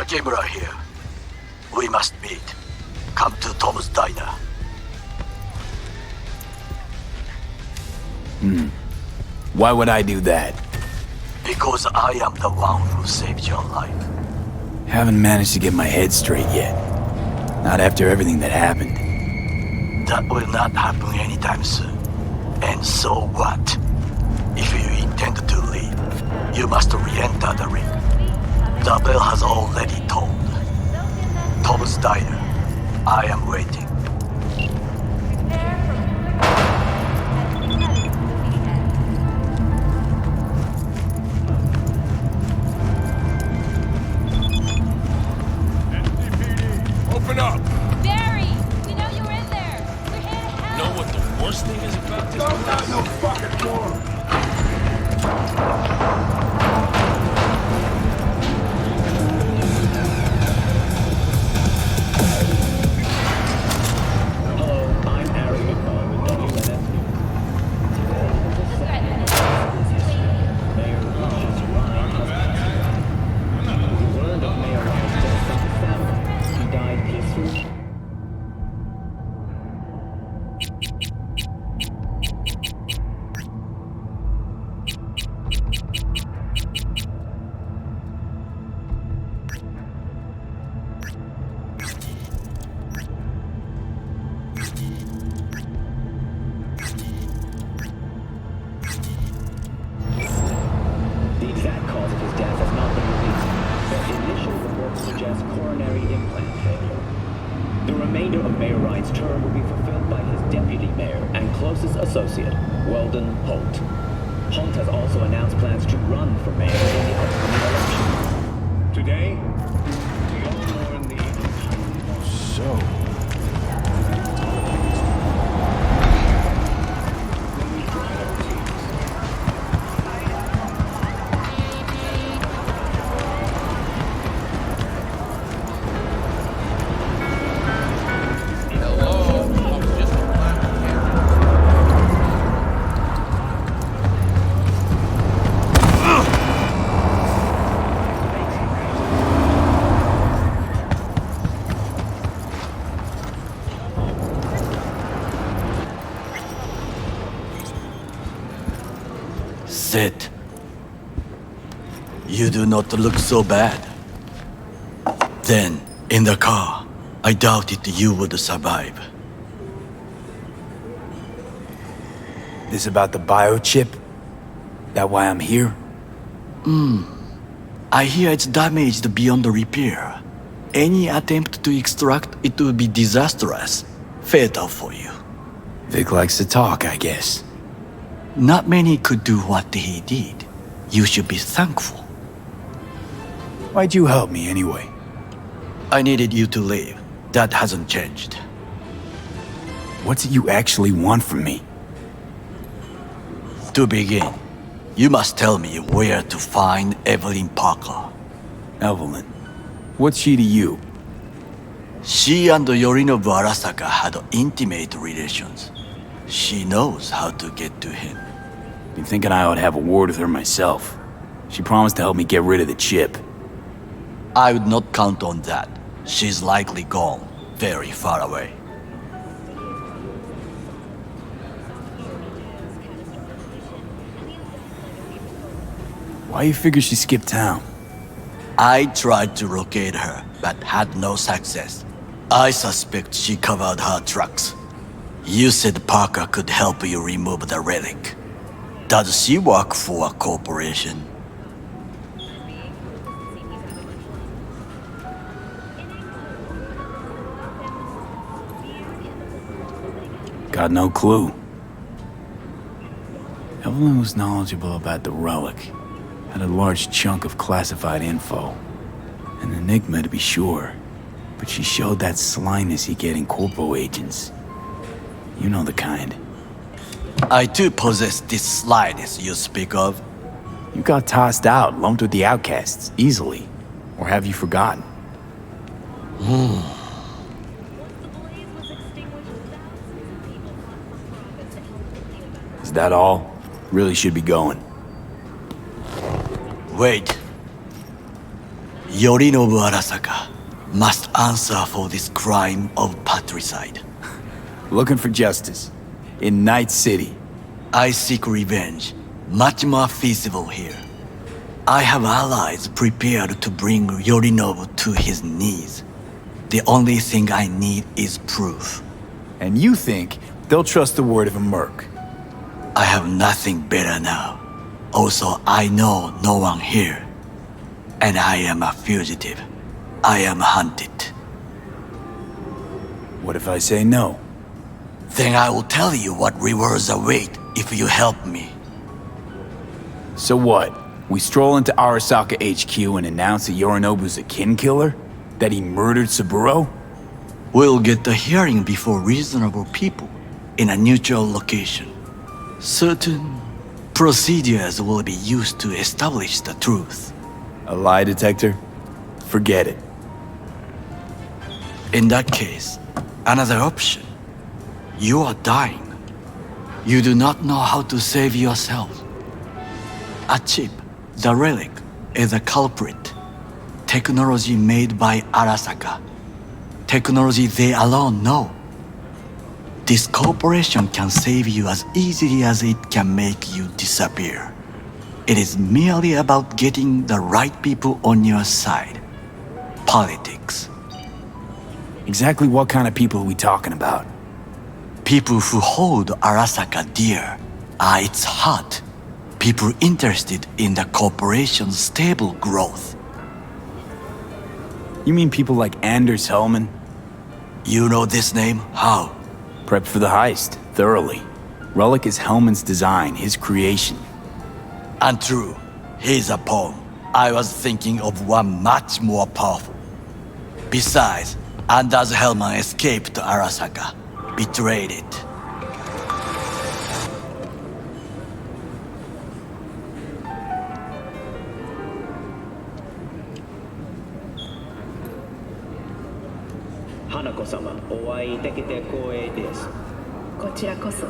Takemura here. We must meet. Come to Tom's Diner. Why would I do that? Because I am the one who saved your life. Haven't managed to get my head straight yet. Not after everything that happened. That will not happen anytime soon. And so what? If you intend to leave, you must re-enter the ring. The bell has already tolled. Tom's Diner. I am waiting. Open up! Barry! We know you're in there! We're here to help! Know what the worst thing is about this? Don't have no fucking door. The exact cause of his death has not been released, but initial reports suggest coronary implant failure. The remainder of Mayor Ryan's term will be fulfilled by his deputy mayor and closest associate, Weldon Holt. Holt has also announced plans to run for mayor in the upcoming election. Today, we all mourn the... So... Sit. You do not look so bad. Then, in the car, I doubted you would survive. This about the biochip? That why I'm here? I hear it's damaged beyond repair. Any attempt to extract it would be disastrous. Fatal for you. Vic likes to talk, I guess. Not many could do what he did. You should be thankful. Why'd you help me anyway? I needed you to leave. That hasn't changed. What's it you actually want from me? To begin, you must tell me where to find Evelyn Parker. Evelyn. What's she to you? She and Yorinobu Arasaka had intimate relations. She knows how to get to him. Been thinking I ought to have a word with her myself. She promised to help me get rid of the chip. I would not count on that. She's likely gone, very far away. Why you figure she skipped town? I tried to locate her, but had no success. I suspect she covered her tracks. You said Parker could help you remove the relic. Does she work for a corporation? Got no clue. Evelyn was knowledgeable about the relic. Had a large chunk of classified info. An enigma to be sure. But she showed that slyness you get in corpo agents. You know the kind. I too possess this slyness you speak of. You got tossed out, lumped with the outcasts, easily. Or have you forgotten? Is that all? Really should be going. Wait. Yorinobu Arasaka must answer for this crime of patricide. Looking for justice. In Night City. I seek revenge, much more feasible here. I have allies prepared to bring Yorinobu to his knees. The only thing I need is proof. And you think they'll trust the word of a merc? I have nothing better now. Also, I know no one here. And I am a fugitive. I am hunted. What if I say no? Then I will tell you what rewards await if you help me. So what? We stroll into Arasaka HQ and announce that Yorinobu's a kin killer? That he murdered Saburo? We'll get the hearing before reasonable people in a neutral location. Certain procedures will be used to establish the truth. A lie detector? Forget it. In that case, another option. You are dying. You do not know how to save yourself. A chip, the relic, is a culprit. Technology made by Arasaka. Technology they alone know. This corporation can save you as easily as it can make you disappear. It is merely about getting the right people on your side. Politics. Exactly what kind of people are we talking about? People who hold Arasaka dear are its heart. People interested in the corporation's stable growth. You mean people like Anders Hellman? You know this name? How? Prepped for the heist, thoroughly. Relic is Hellman's design, his creation. Untrue. He's a pawn. I was thinking of one much more powerful. Besides, Anders Hellman escaped Arasaka. Betrayed it. Hanako-sama, お会いできて光栄です。こちらこそ。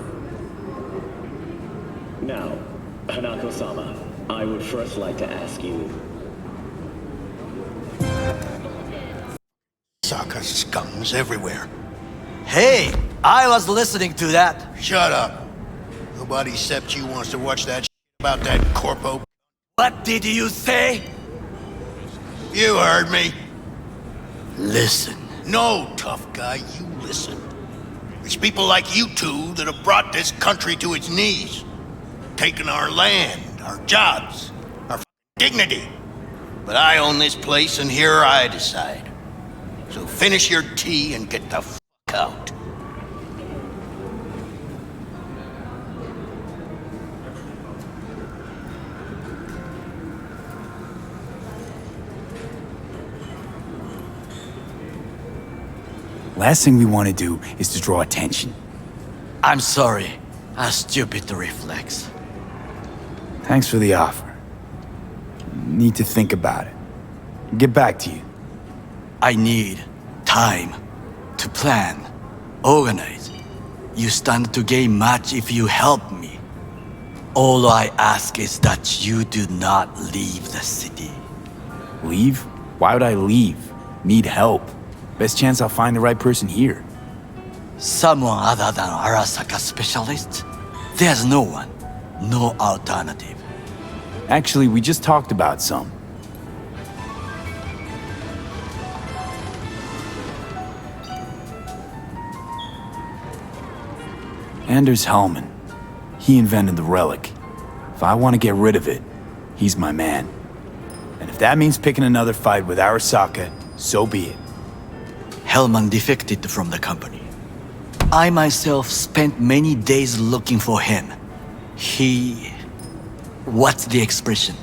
Now, Hanako-sama, I would first like to ask you. Saka scums everywhere. Hey, I was listening to that. Shut up. Nobody except you wants to watch that about that corpo. What did you say? You heard me. Listen. No, tough guy, you listen. It's people like you two that have brought this country to its knees. Taken our land, our jobs, our dignity. But I own this place and here I decide. So finish your tea and get the f*** out. Last thing we want to do is to draw attention. I'm sorry. A stupid reflex. Thanks for the offer. Need to think about it. Get back to you. I need time to plan, organize. You stand to gain much if you help me. All I ask is that you do not leave the city. Leave? Why would I leave? Need help. Best chance I'll find the right person here. Someone other than Arasaka specialist? There's no one. No alternative. Actually, we just talked about some. Anders Hellman. He invented the relic. If I want to get rid of it, he's my man. And if that means picking another fight with Arasaka, so be it. Hellman defected from the company. I myself spent many days looking for him. He... what's the expression?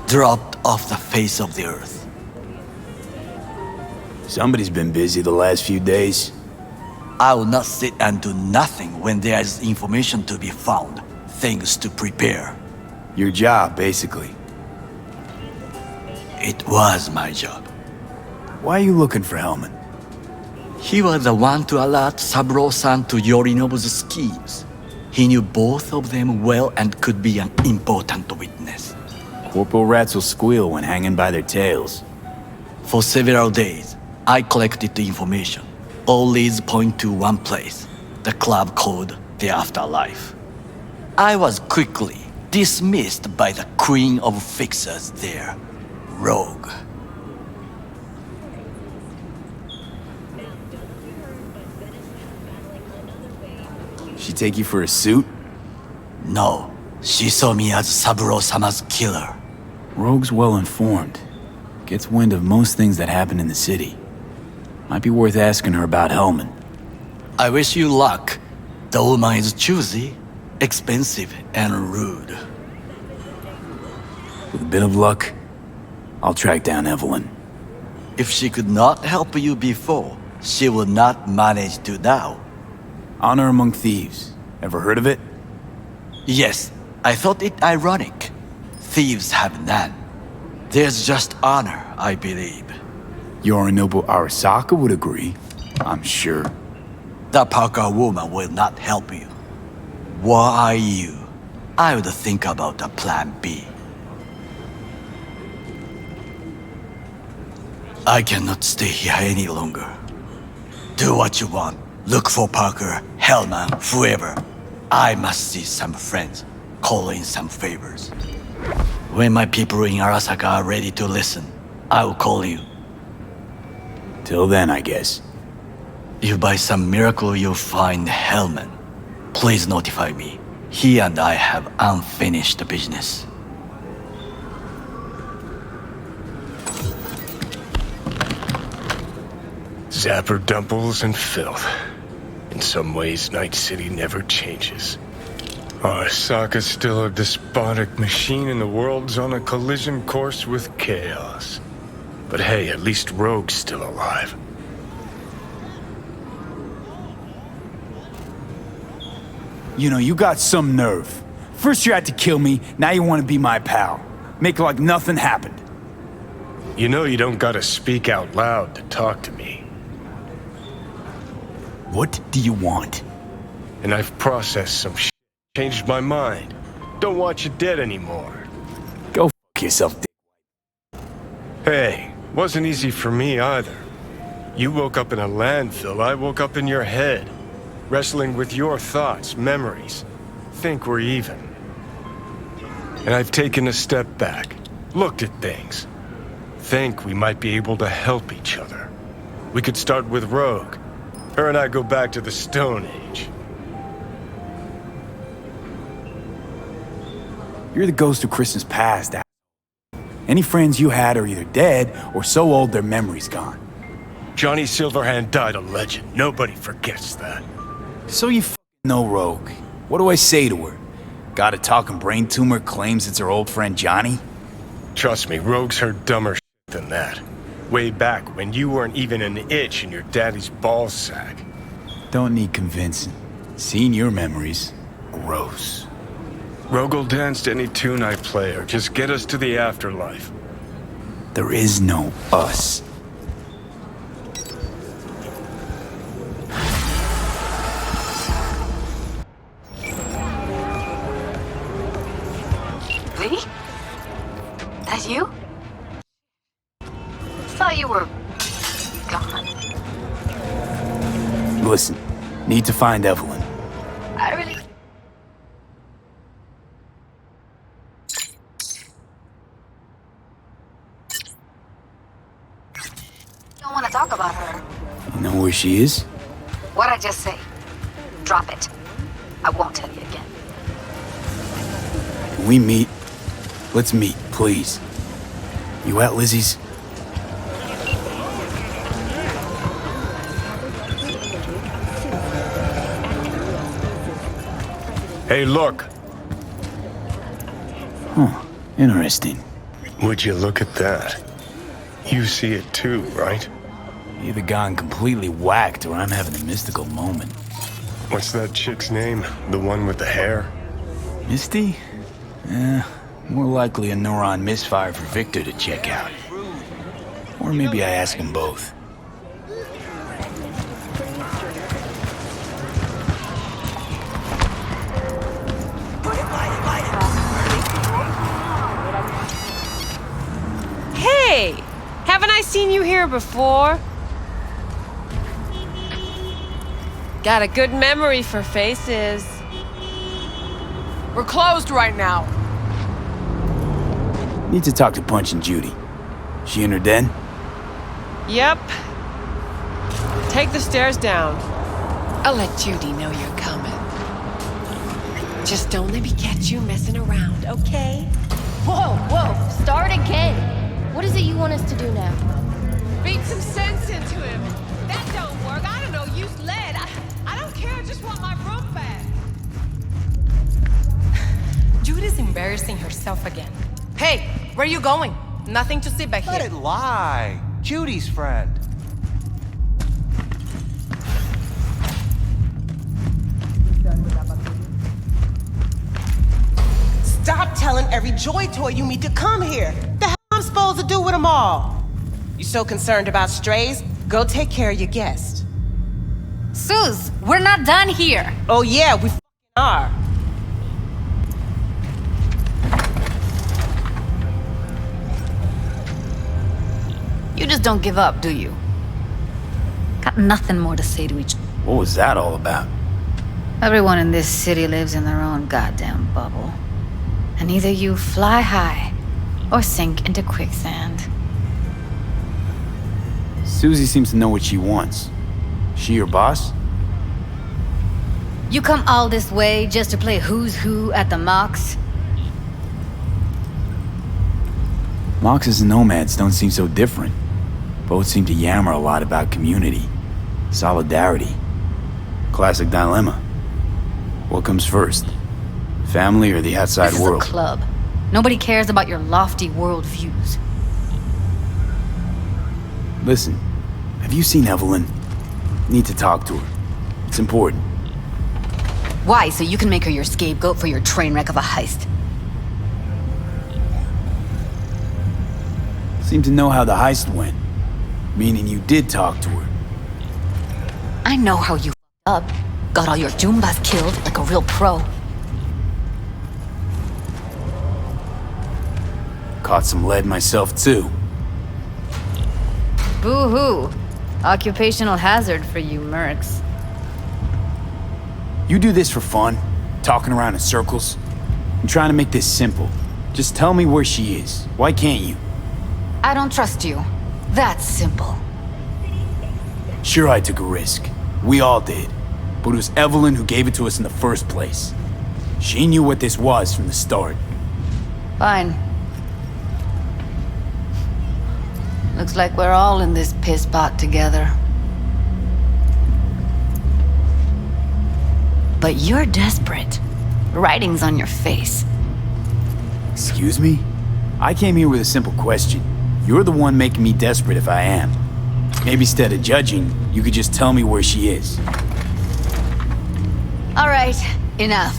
Dropped off the face of the earth. Somebody's been busy the last few days. I will not sit and do nothing when there is information to be found, things to prepare. Your job, basically. It was my job. Why are you looking for Hellman? He was the one to alert Saburo-san to Yorinobu's schemes. He knew both of them well and could be an important witness. Corporal rats will squeal when hanging by their tails. For several days, I collected the information. All leads point to one place, the club called the Afterlife. I was quickly dismissed by the queen of fixers there, Rogue. She take you for a suit? No, she saw me as Saburo-sama's killer. Rogue's well informed. Gets wind of most things that happen in the city. Might be worth asking her about Hellman. I wish you luck. The woman is choosy, expensive, and rude. With a bit of luck, I'll track down Evelyn. If she could not help you before, she will not manage to now. Honor among thieves. Ever heard of it? Yes, I thought it ironic. Thieves have none. There's just honor, I believe. Yorinobu Arasaka would agree, I'm sure. The Parker woman will not help you. Were I you, I would think about a plan B. I cannot stay here any longer. Do what you want. Look for Parker, Hellman, whoever. I must see some friends, call in some favors. When my people in Arasaka are ready to listen, I will call you. Till then, I guess. If by some miracle you find Hellman, please notify me. He and I have unfinished business. Zapper dumples and filth. In some ways, Night City never changes. Arasaka's still a despotic machine and the world's on a collision course with chaos. But hey, at least Rogue's still alive. You know, you got some nerve. First you had to kill me, now you want to be my pal. Make it like nothing happened. You know you don't gotta speak out loud to talk to me. What do you want? And I've processed some shit. Changed my mind. Don't want you dead anymore. Go f*** yourself, Hey, wasn't easy for me either. You woke up in a landfill, I woke up in your head. Wrestling with your thoughts, memories. Think we're even. And I've taken a step back, looked at things. Think we might be able to help each other. We could start with Rogue. Her and I go back to the Stone Age. You're the ghost of Christmas past. Any friends you had are either dead or so old their memory's gone. Johnny Silverhand died a legend. Nobody forgets that. So you know Rogue. What do I say to her? Got a talking brain tumor, claims it's her old friend Johnny? Trust me, Rogue's heard dumber shit than that. Way back when you weren't even an itch in your daddy's ball sack. Don't need convincing. Seeing your memories, gross. Rogue will dance to any tune I play or just get us to the afterlife. There is no us. Lee? That you? Thought you were gone. Listen, need to find Evelyn. I really... don't want to talk about her. You know where she is? What'd I just say? Drop it. I won't tell you again. Can we meet? Let's meet, please. You at Lizzie's? Hey, look. Huh, interesting. Would you look at that? You see it too, right? Either gone completely whacked or I'm having a mystical moment. What's that chick's name? The one with the hair? Misty? More likely a neuron misfire for Victor to check out. Or maybe I ask them both. seen you here before? Got a good memory for faces. We're closed right now. Need to talk to Punch and Judy. She in her den? Yep. Take the stairs down. I'll let Judy know you're coming. Just don't let me catch you messing around, okay? Whoa, whoa, start again. What is it you want us to do now? Beat some sense into him. That don't work. I don't know, use lead. I don't care, I just want my room back. Judy's embarrassing herself again. Hey, where are you going? Nothing to see back Let here. it lie. Judy's friend. Stop telling every Joy Toy you meet to come here. The hell I'm supposed to do with them all? You so concerned about strays? Go take care of your guest. Suze, we're not done here. Oh yeah, we are. You just don't give up, do you? Got nothing more to say to each other. What was that all about? Everyone in this city lives in their own goddamn bubble. And either you fly high or sink into quicksand. Susie seems to know what she wants. She your boss? You come all this way just to play who's who at the Mox? Moxes and nomads don't seem so different. Both seem to yammer a lot about community, solidarity. Classic dilemma. What comes first? Family or the outside This world? is a club. Nobody cares about your lofty world views. Listen, have you seen Evelyn? Need to talk to her. It's important. Why? So you can make her your scapegoat for your train wreck of a heist. Seem to know how the heist went. Meaning you did talk to her. I know how you up. Got all your Jumbas killed like a real pro. Caught some lead myself too. Boo-hoo. Occupational hazard for you mercs. You do this for fun? Talking around in circles? I'm trying to make this simple. Just tell me where she is. Why can't you? I don't trust you. That's simple. Sure, I took a risk. We all did. But it was Evelyn who gave it to us in the first place. She knew what this was from the start. Fine. Looks like we're all in this piss pot together. But you're desperate. Writing's on your face. Excuse me? I came here with a simple question. You're the one making me desperate if I am. Maybe instead of judging, you could just tell me where she is. All right, enough.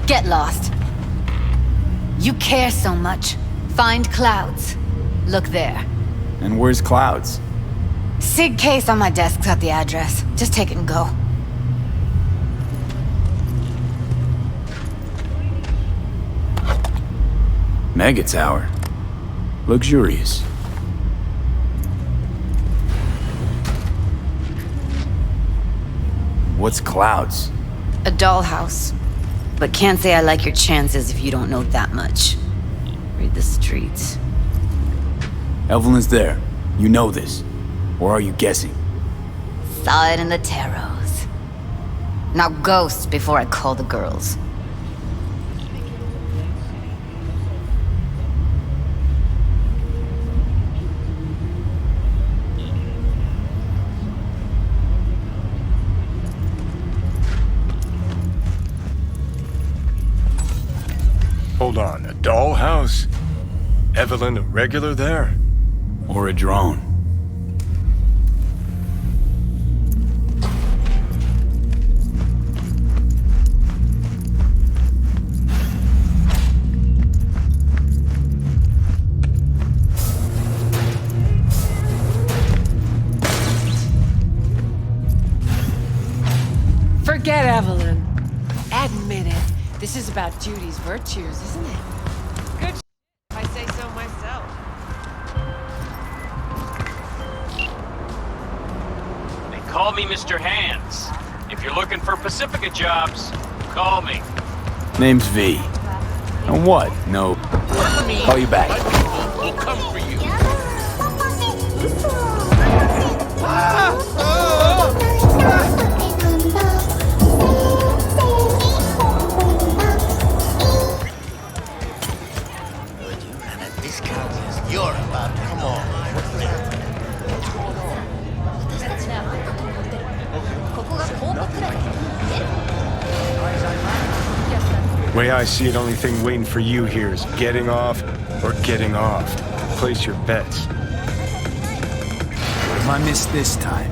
Get lost. You care so much. Find Clouds. Look there. And where's Clouds? Sig case on my desk's got the address. Just take it and go. Mega Tower. Luxurious. What's Clouds? A dollhouse. But can't say I like your chances if you don't know that much. Read the streets. Evelyn's there. You know this. Or are you guessing? Saw it in the tarots. Now ghost before I call the girls. Hold on, a dollhouse? Evelyn a regular there? Or a drone? Forget Evelyn. Admit it. This is about Judy's virtues, isn't it? Good if I say so myself. call me Mr. Hands. If you're looking for Pacifica jobs, call me. Name's V. And what? No. Call you back. We'll come for you. And a discount is you're about to come on. Way I see it, only thing waiting for you here is getting off or getting off. Place your bets. What have I missed this time?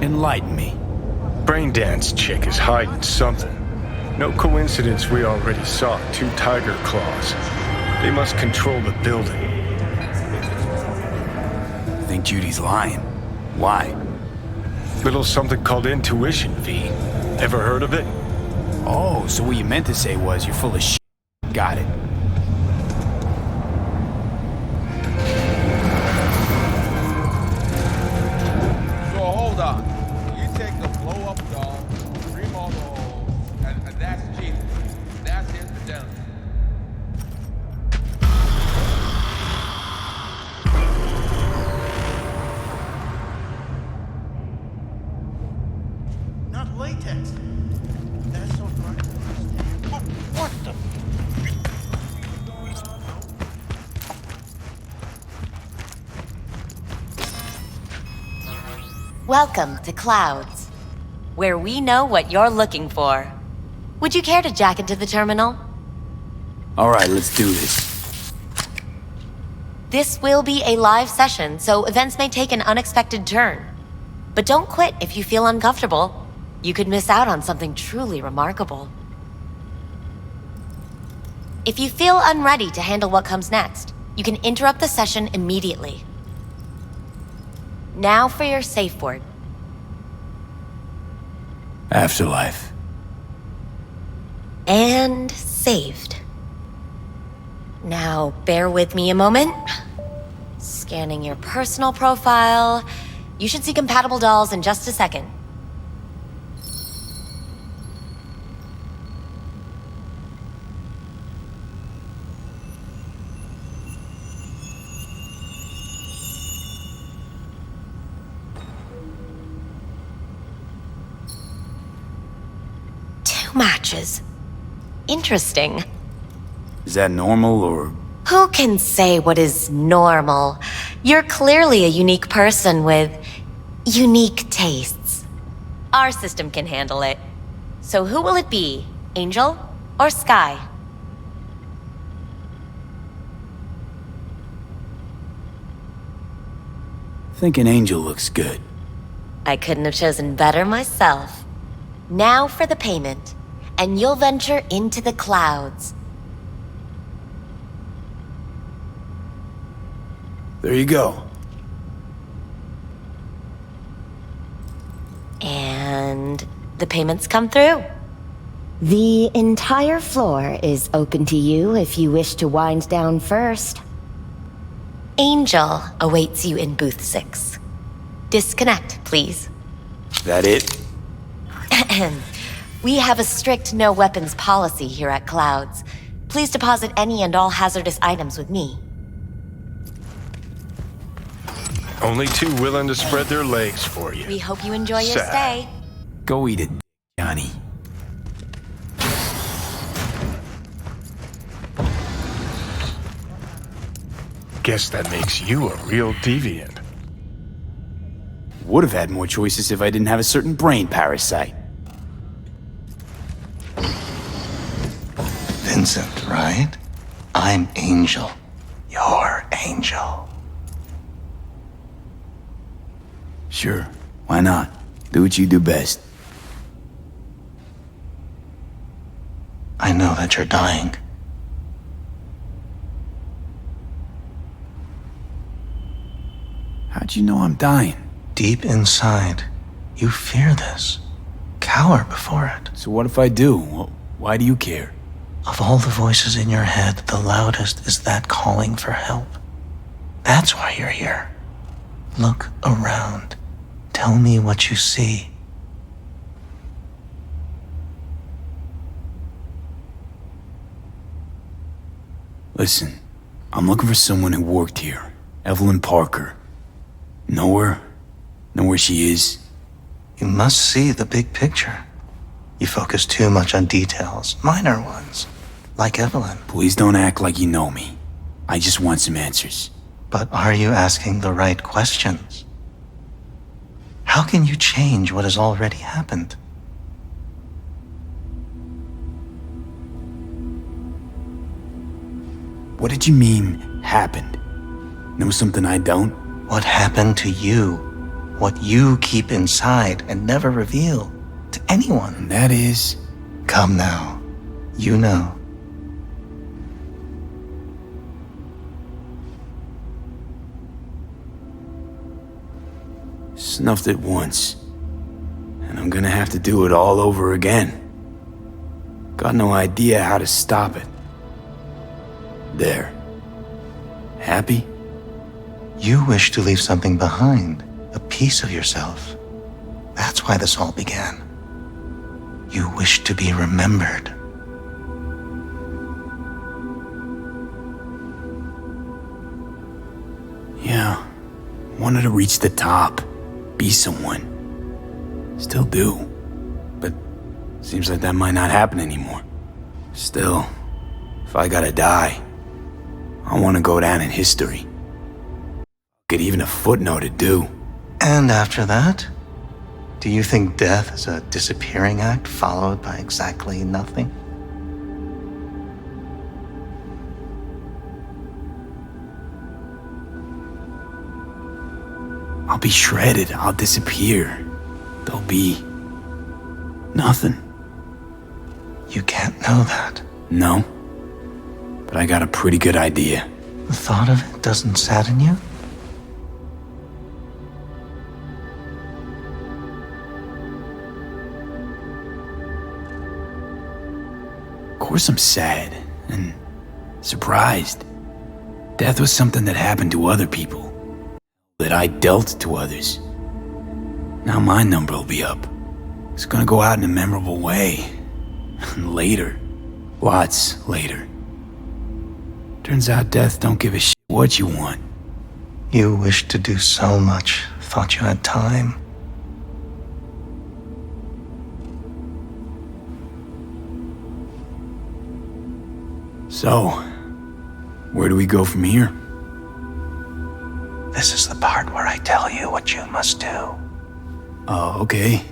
Enlighten me. Braindance chick is hiding something. No coincidence we already saw 2 tiger claws. They must control the building. I think Judy's lying. Why? Little something called intuition, V. Ever heard of it? Oh, so what you meant to say was you're full of shit. Got it. So hold on. You take the blow up doll, remodel the hole, and that's cheating. That's infidelity. Not latex. That's so hard to understand. What the? Welcome to Clouds, where we know what you're looking for. Would you care to jack into the terminal? All right, let's do this. This will be a live session, so events may take an unexpected turn. But don't quit if you feel uncomfortable. You could miss out on something truly remarkable. If you feel unready to handle what comes next, you can interrupt the session immediately. Now for your safe word. Afterlife. And saved. Now, bear with me a moment. Scanning your personal profile. You should see compatible dolls in just a second. Matches. Interesting. Is that normal or... Who can say what is normal? You're clearly a unique person with unique tastes. Our system can handle it. So who will it be? Angel or Sky? I think an angel looks good. I couldn't have chosen better myself. Now for the payment, and you'll venture into the clouds. There you go. And the payments come through. The entire floor is open to you if you wish to wind down first. Angel awaits you in booth 6. Disconnect, please. That it? We have a strict no weapons policy here at Clouds. Please deposit any and all hazardous items with me. Only 2 willing to spread their legs for you. We hope you enjoy your Sad. stay. Go eat it, Johnny. Guess that makes you a real deviant. Would have had more choices if I didn't have a certain brain parasite. Vincent, right? I'm Angel. Your Angel. Sure, why not? Do what you do best. I know that you're dying. How'd you know I'm dying? Deep inside, you fear this. Cower before it. So what if I do? Why do you care? Of all the voices in your head, the loudest is that calling for help. That's why you're here. Look around. Tell me what you see. Listen, I'm looking for someone who worked here. Evelyn Parker. Know her? Know where she is? You must see the big picture. You focus too much on details, minor ones, like Evelyn. Please don't act like you know me. I just want some answers. But are you asking the right questions? How can you change what has already happened? What did you mean, happened? Know something I don't? What happened to you? What you keep inside and never reveal to anyone? And that is... Come now. You know. Snuffed it once. And I'm gonna have to do it all over again. Got no idea how to stop it. There. Happy? You wish to leave something behind, a piece of yourself. That's why this all began. You wish to be remembered. Yeah. Wanted to reach the top. Be someone. Still do. But seems like that might not happen anymore. Still, if I gotta die, I want to go down in history. Get even a footnote to do. And after that? Do you think death is a disappearing act followed by exactly nothing? I'll be shredded. I'll disappear. There'll be... nothing. You can't know that. No. But I got a pretty good idea. The thought of it doesn't sadden you? Of course I'm sad and surprised. Death was something that happened to other people. That I dealt to others. Now my number will be up. It's gonna go out in a memorable way. Later. Lots later. Turns out death don't give a shit what you want. You wished to do so much, thought you had time. So, where do we go from here? This is the part where I tell you what you must do. Oh, okay.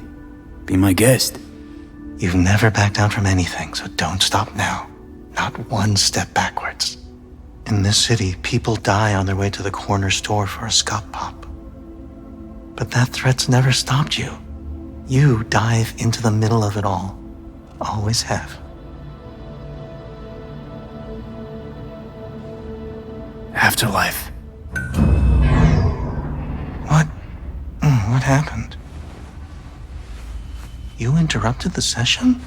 Be my guest. You've never backed down from anything, so don't stop now. Not one step backwards. In this city, people die on their way to the corner store for a scop pop. But that threat's never stopped you. You dive into the middle of it all. Always have. Afterlife. What happened? You interrupted the session?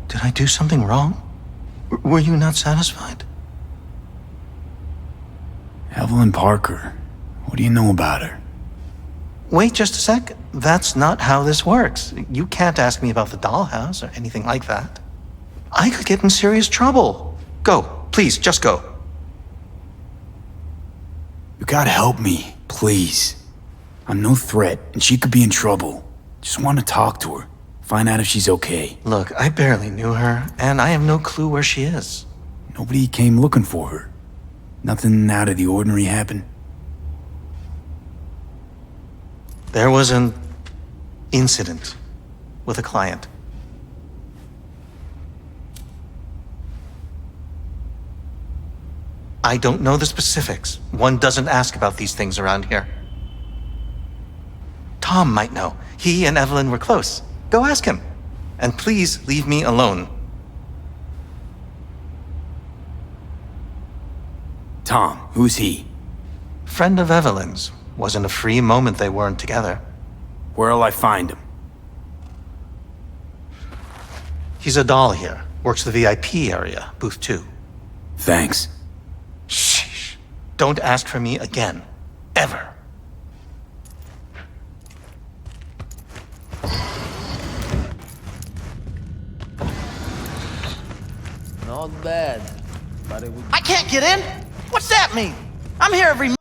Did I do something wrong? Were you not satisfied? Evelyn Parker. What do you know about her? Wait just a sec. That's not how this works. You can't ask me about the dollhouse or anything like that. I could get in serious trouble. Go, please, just go. You gotta help me, please. I'm no threat, and she could be in trouble. Just want to talk to her. Find out if she's okay. Look, I barely knew her, and I have no clue where she is. Nobody came looking for her. Nothing out of the ordinary happened. There was an incident with a client. I don't know the specifics. One doesn't ask about these things around here. Tom might know. He and Evelyn were close. Go ask him. And please leave me alone. Tom, who's he? Friend of Evelyn's. Wasn't a free moment they weren't together. Where'll I find him? He's a doll here. Works the VIP area, booth 2. Thanks. Sheesh. Don't ask for me again. Ever. not bad. But it would... I can't get in? What's that mean? I'm here every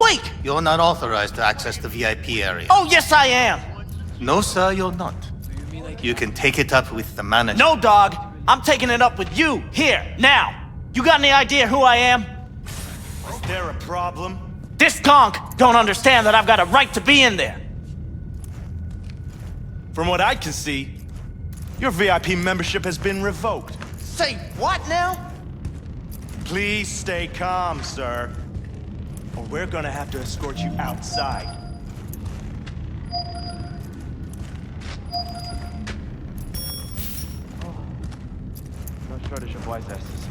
week. You're not authorized to access the VIP area. Oh, yes, I am. No, sir, you're not. You can take it up with the manager. No, dog. I'm taking it up with you, here, now. You got any idea who I am? Is there a problem? This conch don't understand that I've got a right to be in there. From what I can see, your VIP membership has been revoked. Say what now? Please stay calm, sir. Or we're gonna have to escort you outside. No shortage of wise asses.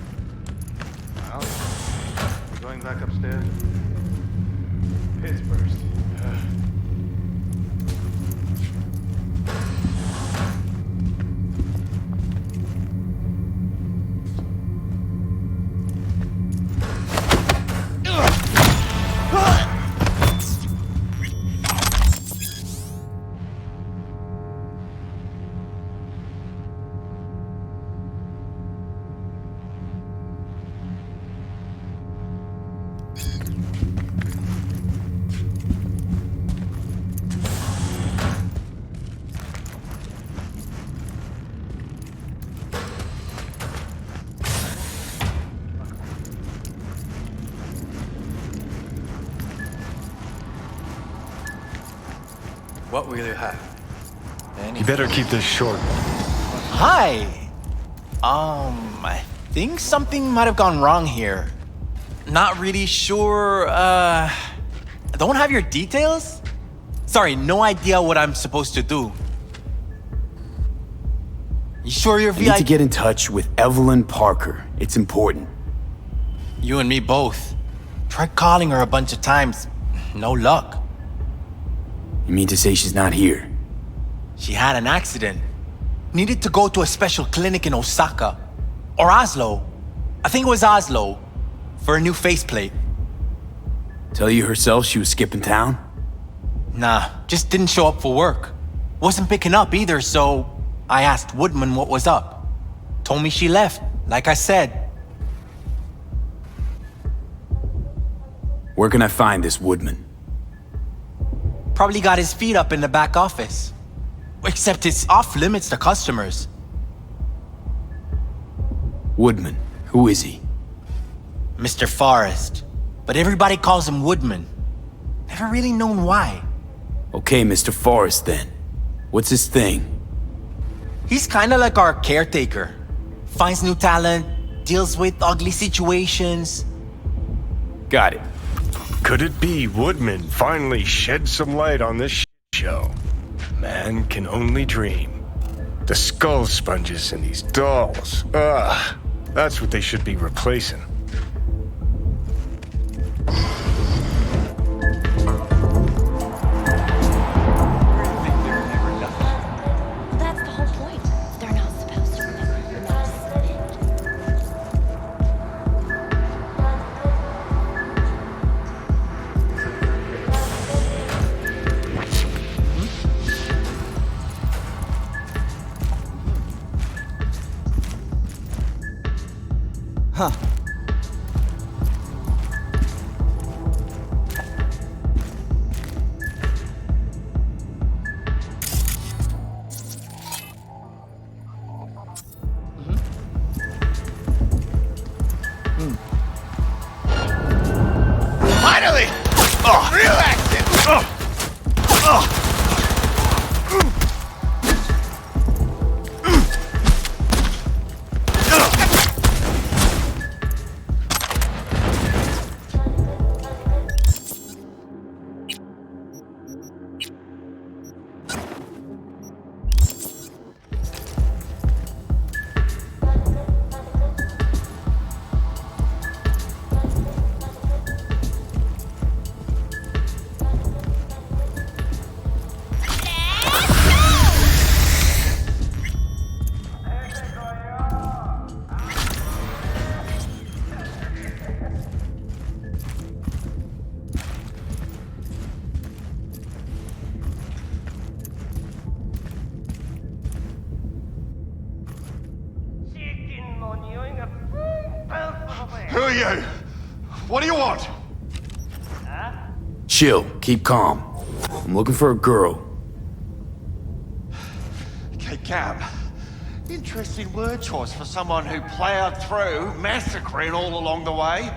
Well, we're going back upstairs. Piss burst. What will you have? You better keep this short. Hi! I think something might have gone wrong here. Not really sure, don't have your details? Sorry, no idea what I'm supposed to do. You sure you're I VIP? need to get in touch with Evelyn Parker. It's important. You and me both. Tried calling her a bunch of times. No luck. You mean to say she's not here? She had an accident. Needed to go to a special clinic in Osaka. Or Oslo. I think it was Oslo. For a new faceplate. Tell you herself she was skipping town? Nah, just didn't show up for work. Wasn't picking up either, so I asked Woodman what was up. Told me she left, like I said. Where can I find this Woodman? Probably got his feet up in the back office. Except it's off limits to customers. Woodman, who is he? Mr. Forrest. But everybody calls him Woodman. Never really known why. Okay, Mr. Forrest then. What's his thing? He's kinda like our caretaker. Finds new talent, deals with ugly situations. Got it. Could it be Woodman finally shed some light on this show? Man can only dream. The skull sponges in these dolls. That's what they should be replacing. That's the whole point. They're not supposed to remember your medicine. Huh. Finally! Real action! are you? What do you want? Chill, keep calm. I'm looking for a girl. Okay, Cam. Interesting word choice for someone who plowed through, massacring all along the way.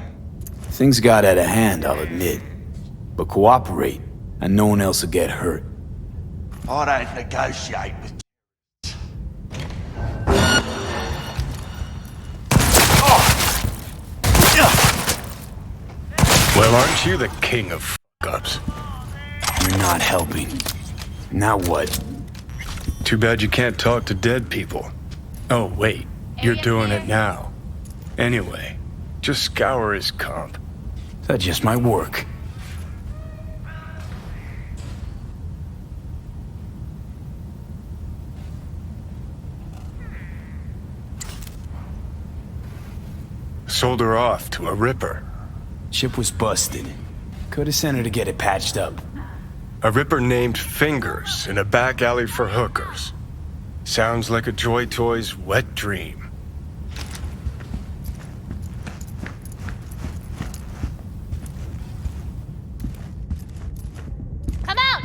Things got out of hand, I'll admit. But cooperate, and no one else will get hurt. I don't negotiate with. Well, aren't you the king of f***ups? You're not helping. Now what? Too bad you can't talk to dead people. Oh, wait. You're doing it now. Anyway, just scour his comp. That just might work. Sold her off to a ripper. Ship was busted. Could've sent her to get it patched up. A ripper named Fingers in a back alley for hookers. Sounds like a Joy Toy's wet dream. Come out!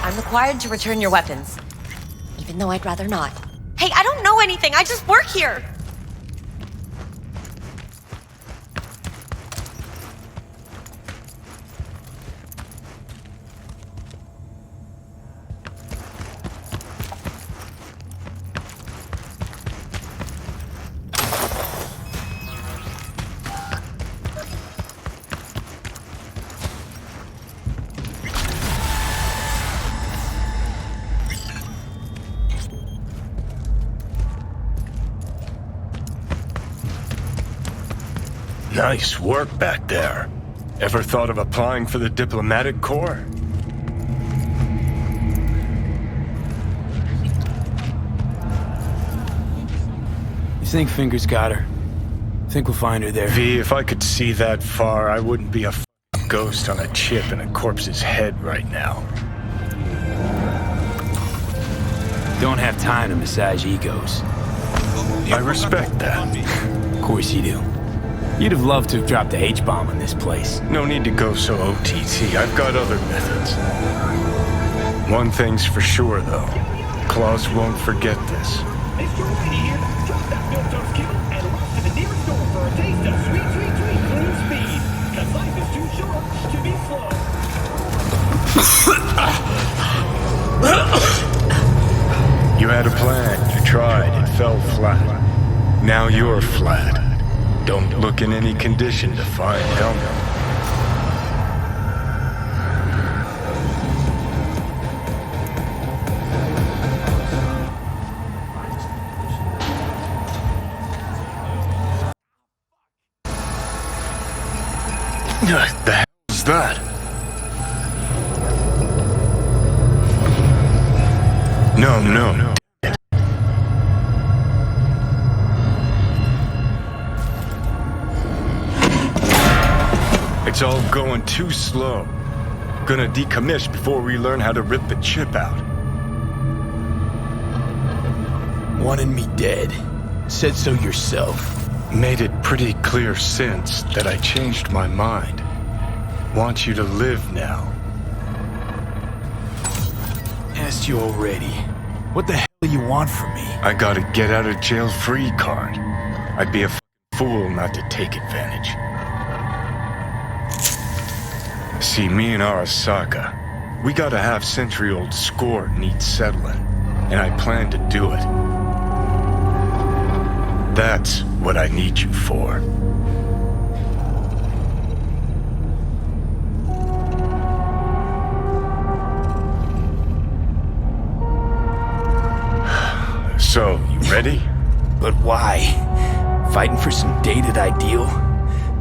I'm required to return your weapons. Even though I'd rather not. Hey, I don't know anything. I just work here. Nice work back there. Ever thought of applying for the diplomatic corps? Think Finger's got her. Think we'll find her there. V, if I could see that far, I wouldn't be a ghost on a chip in a corpse's head right now. Don't have time to massage egos. I respect that. Of course you do. You'd have loved to have dropped the H-bomb on this place. No need to go so OTT. I've got other methods. One thing's for sure, though. Claus won't forget this. You had a plan, you tried, it fell flat. Now you're flat. Don't look in any condition to find help. What the hell is that? No. It's all going too slow. Gonna decommission before we learn how to rip the chip out. Wanted me dead. Said so yourself. Made it pretty clear since that I changed my mind. Want you to live now. Asked you already. What the hell do you want from me? I got a get out of jail free card. I'd be a fool not to take advantage. See, me and Arasaka, we got a half-century-old score needs settling, and I plan to do it. That's what I need you for. So, you ready? But why? Fighting for some dated ideal?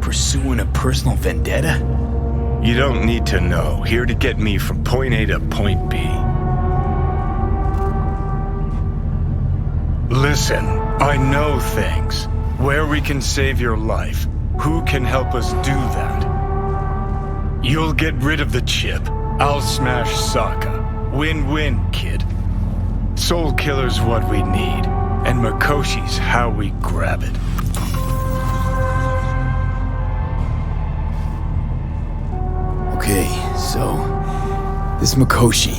Pursuing a personal vendetta? You don't need to know. Here to get me from point A to point B. Listen, I know things. Where we can save your life. Who can help us do that? You'll get rid of the chip. I'll smash Sokka. Win-win, kid. Soul Killer's what we need, and Mikoshi's how we grab it. Okay, so... this Mikoshi,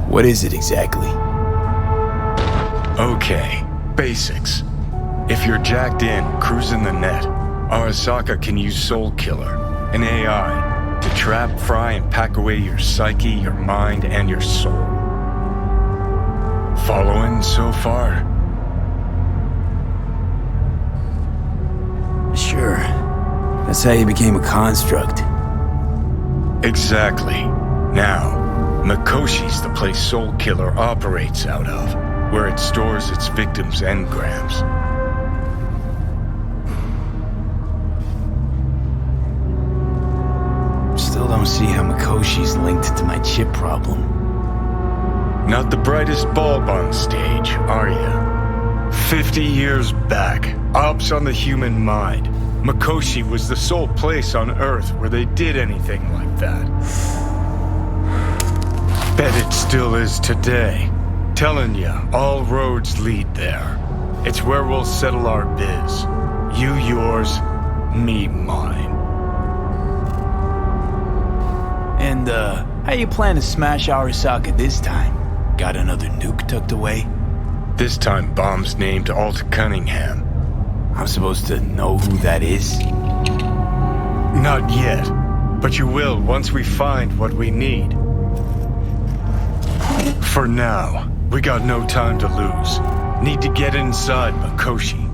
what is it exactly? Okay, basics. If you're jacked in, cruising the net, Arasaka can use Soul Killer, an AI, to trap, fry, and pack away your psyche, your mind, and your soul. Following so far? Sure. That's how you became a construct. Exactly. Now, Mikoshi's the place Soul Killer operates out of, where it stores its victims' engrams. Still don't see how Mikoshi's linked to my chip problem. Not the brightest bulb on stage, are you? 50 years back, ops on the human mind. Mikoshi was the sole place on Earth where they did anything like that. Bet it still is today. Telling ya, all roads lead there. It's where we'll settle our biz. You yours, me mine. And, how you plan to smash Arasaka this time? Got another nuke tucked away? This time bomb's named Alt Cunningham. I'm supposed to know who that is? Not yet, but you will once we find what we need. For now, we got no time to lose. Need to get inside Mikoshi.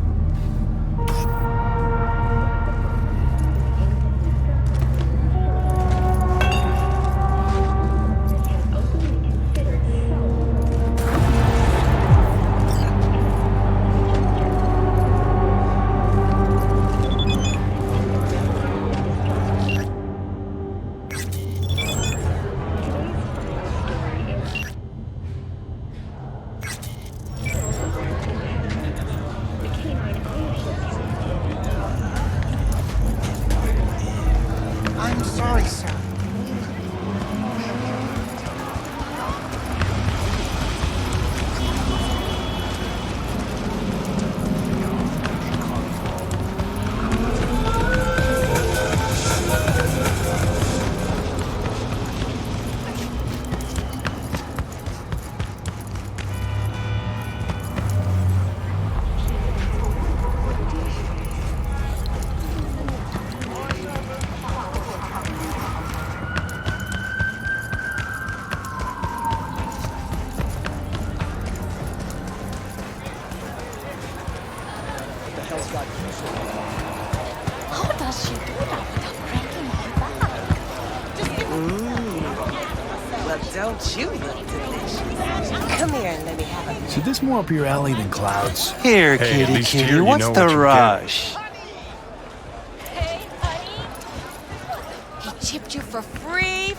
Don't you look delicious? Come here and let me have a... So this more up your alley than clouds? Here, Hey, at kitty, least kitty, here you what's know the what you get. rush? He chipped you for free?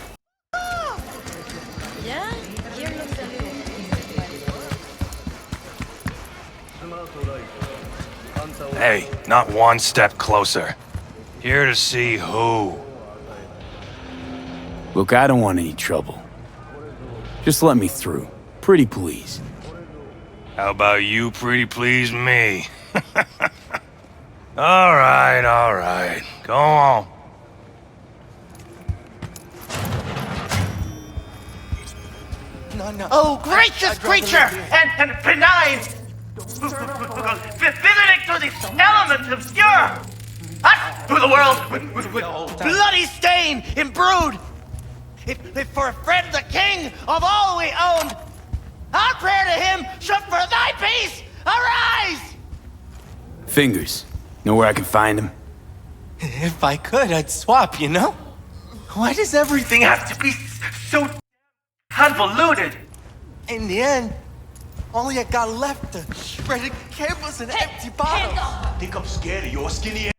Yeah? Here looks a little... Hey, not one step closer. Here to see who. Look, I don't want any trouble. Just let me through. Pretty please. How about you pretty please me? All right. Go on. No. Oh, gracious creature! And benign! Visiting through these elements obscure! Us through the world with bloody stain imbrued! If for a friend the king of all we owned, our prayer to him should for thy peace arise! Fingers. Know where I can find him? If I could, I'd swap, you know? Why does everything have to be so convoluted? In the end, all you got left are shredded cables and empty bottles. Think I'm scared of your skinny ass?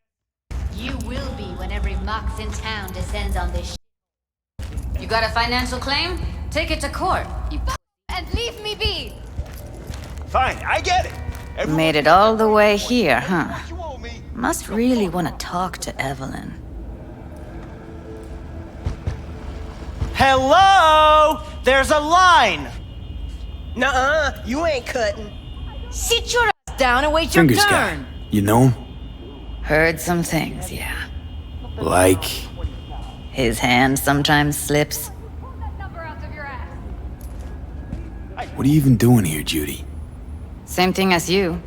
You will be when every mox in town descends on this You got a financial claim? Take it to court. You And leave me be! Fine, I get it. made it all the way here, huh? Must really want to talk to Evelyn. Hello! There's a line! Nuh-uh, you ain't cutting. Sit your ass down and wait Fingers your guy. turn. You know him? Heard some things, yeah. Like... His hand sometimes slips. What are you even doing here, Judy? Same thing as you.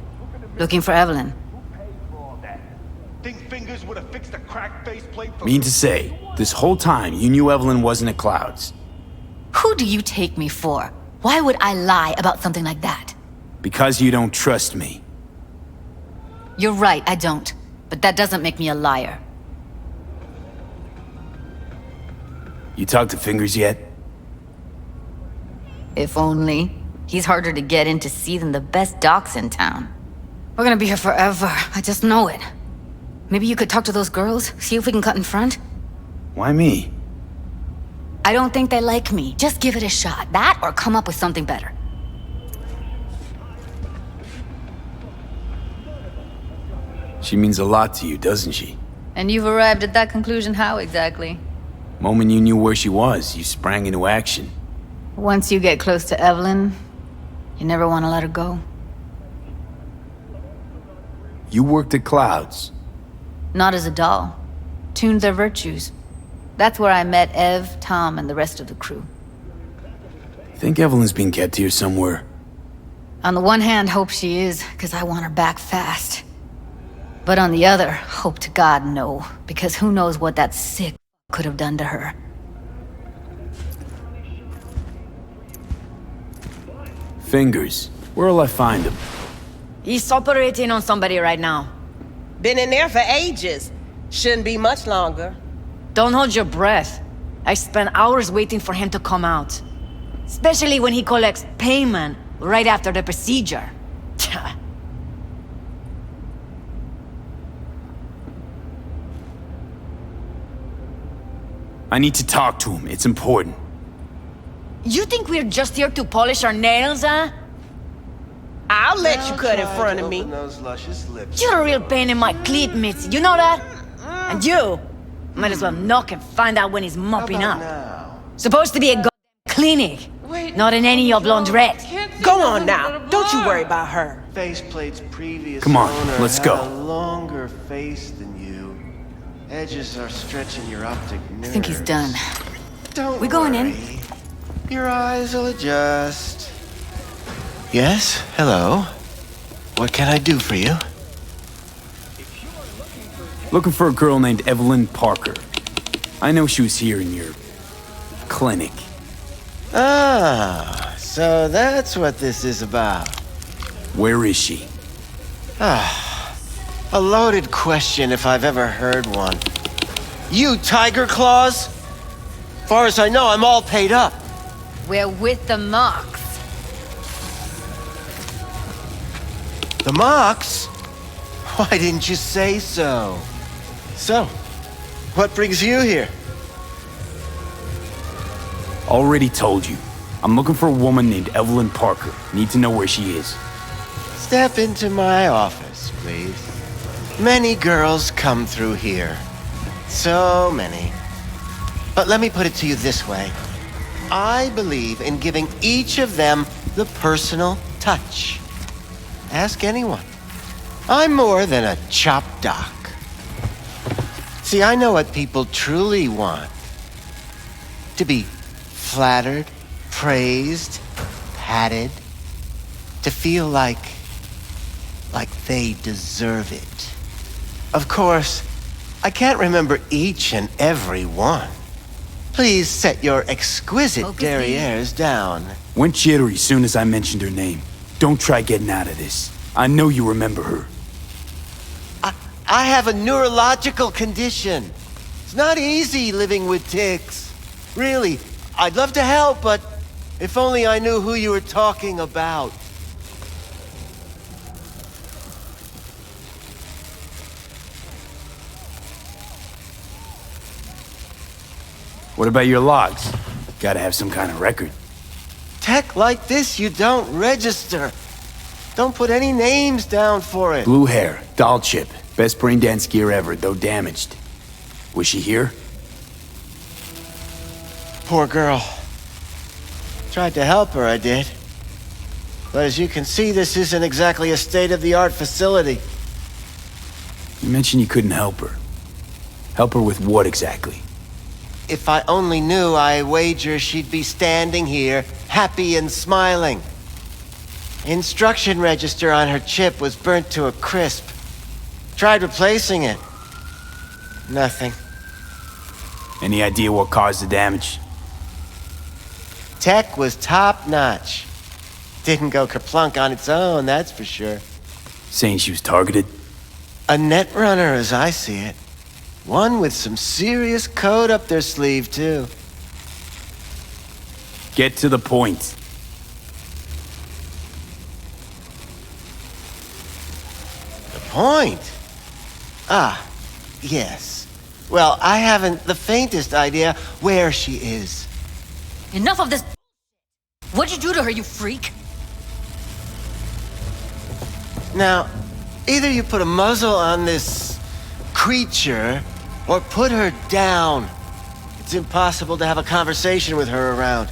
Looking for Evelyn. Think Fingers would have fixed a cracked faceplate for... Mean to say, this whole time you knew Evelyn wasn't at Clouds. Who do you take me for? Why would I lie about something like that? Because you don't trust me. You're right, I don't. But that doesn't make me a liar. You talked to Fingers yet? If only. He's harder to get in to see than the best docs in town. We're gonna be here forever. I just know it. Maybe you could talk to those girls, see if we can cut in front? Why me? I don't think they like me. Just give it a shot. That or come up with something better. She means a lot to you, doesn't she? And you've arrived at that conclusion how exactly? Moment you knew where she was, you sprang into action. Once you get close to Evelyn, you never want to let her go. You worked at Clouds. Not as a doll. Tuned their virtues. That's where I met Ev, Tom, and the rest of the crew. Think Evelyn's being kept here somewhere. On the one hand, hope she is, because I want her back fast. But on the other, hope to God no, because who knows what that sick could have done to her. Fingers. Where'll I find him? He's operating on somebody right now. Been in there for ages. Shouldn't be much longer. Don't hold your breath. I spent hours waiting for him to come out. Especially when he collects payment right after the procedure. I need to talk to him. It's important. You think we're just here to polish our nails, huh? I'll let you cut in front of me. Those luscious lips. You're a real pain in my cleat, Mitzi. You know that? And you might as well knock and find out when he's mopping up. Supposed to be a goddamn clinic, not in any of laundrette. Go on now. Don't you worry about her. Faceplate's previous Come on, owner let's had go. a longer face than you. Edges are stretching your optic nerves. I think he's done. Don't We going in? worry. Your eyes will adjust. Yes, hello. What can I do for you? Looking for a girl named Evelyn Parker. I know she was here in your... clinic. Ah, so that's what this is about. Where is she? Ah, a loaded question if I've ever heard one. You Tiger Claws? Far as I know, I'm all paid up. We're with the Marks. The Marks? Why didn't you say so? So, what brings you here? Already told you. I'm looking for a woman named Evelyn Parker. Need to know where she is. Step into my office, please. Many girls come through here. So many. But let me put it to you this way. I believe in giving each of them the personal touch. Ask anyone. I'm more than a chop doc. See, I know what people truly want. To be flattered, praised, patted. To feel like they deserve it. Of course, I can't remember each and every one. Please set your exquisite derrieres down. Went jittery soon as I mentioned her name. Don't try getting out of this. I know you remember her. I have a neurological condition. It's not easy living with tics. Really, I'd love to help, but if only I knew who you were talking about. What about your logs? Gotta have some kind of record. Tech like this, you don't register. Don't put any names down for it. Blue hair, doll chip. Best brain dance gear ever, though damaged. Was she here? Poor girl. Tried to help her, I did. But as you can see, this isn't exactly a state-of-the-art facility. You mentioned you couldn't help her. Help her with what exactly? If I only knew, I wager she'd be standing here, happy and smiling. Instruction register on her chip was burnt to a crisp. Tried replacing it. Nothing. Any idea what caused the damage? Tech was top-notch. Didn't go kerplunk on its own, that's for sure. Saying she was targeted? A net runner, as I see it. One with some serious code up their sleeve, too. Get to the point. The point? Ah, yes. Well, I haven't the faintest idea where she is. Enough of this. What'd you do to her, you freak? Now, either you put a muzzle on this creature, or put her down. It's impossible to have a conversation with her around.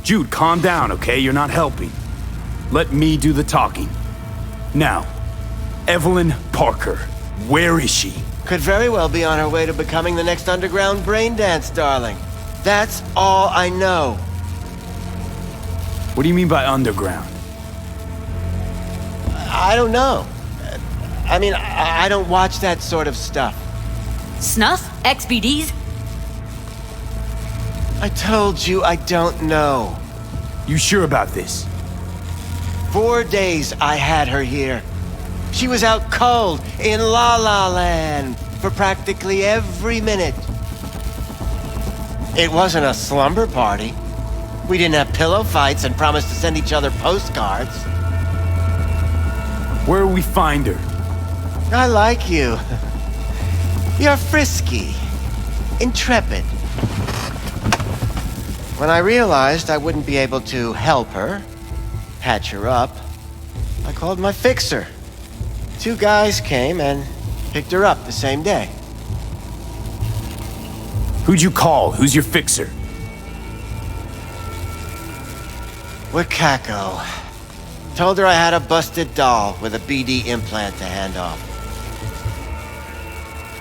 Jude, calm down, okay? You're not helping. Let me do the talking. Now, Evelyn Parker, where is she? Could very well be on her way to becoming the next underground brain dance darling. That's all I know. What do you mean by underground? I don't know. I mean, I don't watch that sort of stuff. Snuff? XBDs? I told you I don't know. You sure about this? 4 days I had her here. She was out cold in La La Land for practically every minute. It wasn't a slumber party. We didn't have pillow fights and promised to send each other postcards. Where will we find her? I like you. You're frisky, intrepid. When I realized I wouldn't be able to help her, patch her up, I called my fixer. 2 guys came and picked her up the same day. Who'd you call? Who's your fixer? Wakako. Told her I had a busted doll with a BD implant to hand off.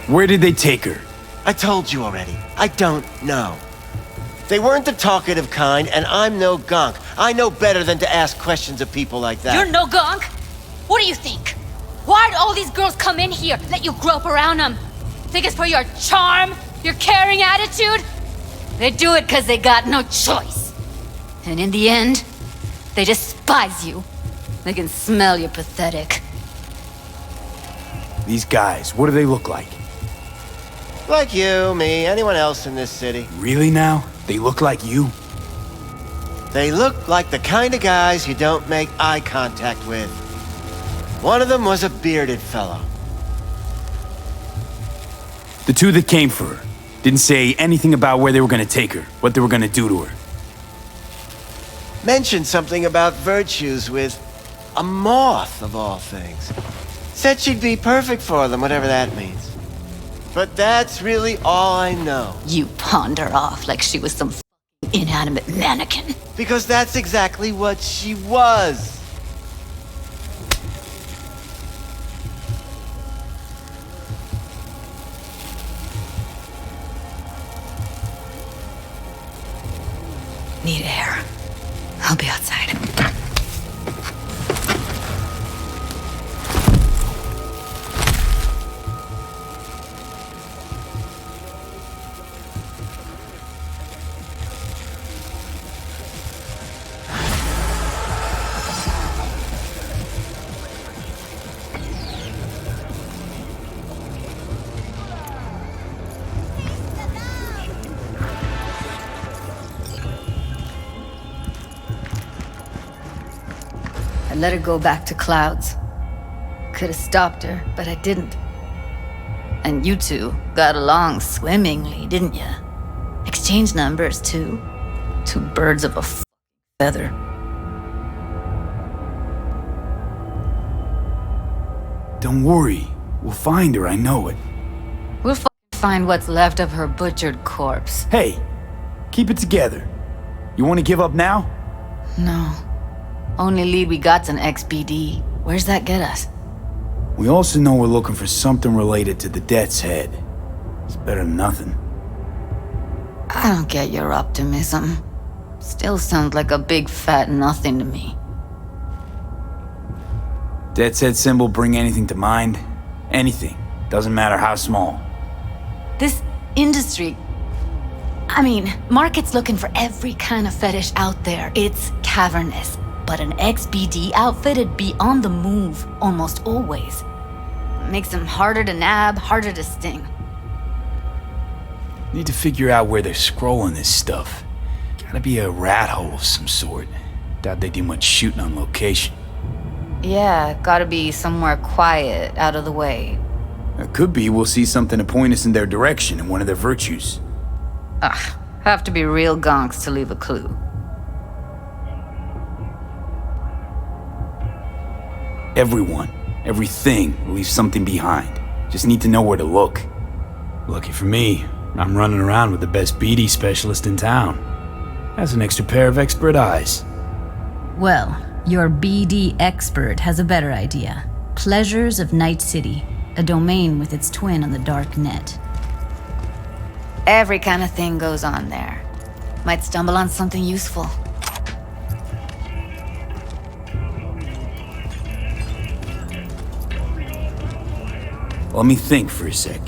Where did they take her? I told you already. I don't know. They weren't the talkative kind, and I'm no gunk. I know better than to ask questions of people like that. You're no gunk? What do you think? Why'd all these girls come in here, let you grope around them? Think it's for your charm, your caring attitude? They do it because they got no choice. And in the end, they despise you. They can smell you're pathetic. These guys, what do they look like? Like you, me, anyone else in this city. Really now? They look like you? They look like the kind of guys you don't make eye contact with. One of them was a bearded fellow. The two that came for her didn't say anything about where they were gonna take her, what they were gonna do to her. Mentioned something about virtues with a moth, of all things. Said she'd be perfect for them, whatever that means. But that's really all I know. You pawned her off like she was some f***ing inanimate mannequin. Because that's exactly what she was. Need air. I'll be outside. I let her go back to Clouds. Could have stopped her, but I didn't. And you two got along swimmingly, didn't ya? Exchanged numbers, too. Two birds of a feather. Don't worry. We'll find her, I know it. We'll find what's left of her butchered corpse. Hey, keep it together. You want to give up now? No. Only lead we got's an XBD. Where's that get us? We also know we're looking for something related to the Death's Head. It's better than nothing. I don't get your optimism. Still sounds like a big fat nothing to me. Death's Head symbol bring anything to mind? Anything. Doesn't matter how small. This industry... I mean, market's looking for every kind of fetish out there. It's cavernous. But an XBD outfit'd be on the move, almost always. Makes them harder to nab, harder to sting. Need to figure out where they're scrolling this stuff. Gotta be a rat hole of some sort. Doubt they do much shooting on location. Yeah, gotta be somewhere quiet, out of the way. It could be we'll see something to point us in their direction in one of their virtues. Have to be real gonks to leave a clue. Everyone, everything leaves something behind. Just need to know where to look. Lucky for me, I'm running around with the best BD specialist in town. Has an extra pair of expert eyes. Well, your BD expert has a better idea. Pleasures of Night City, a domain with its twin on the dark net. Every kind of thing goes on there. Might stumble on something useful. Let me think for a sec.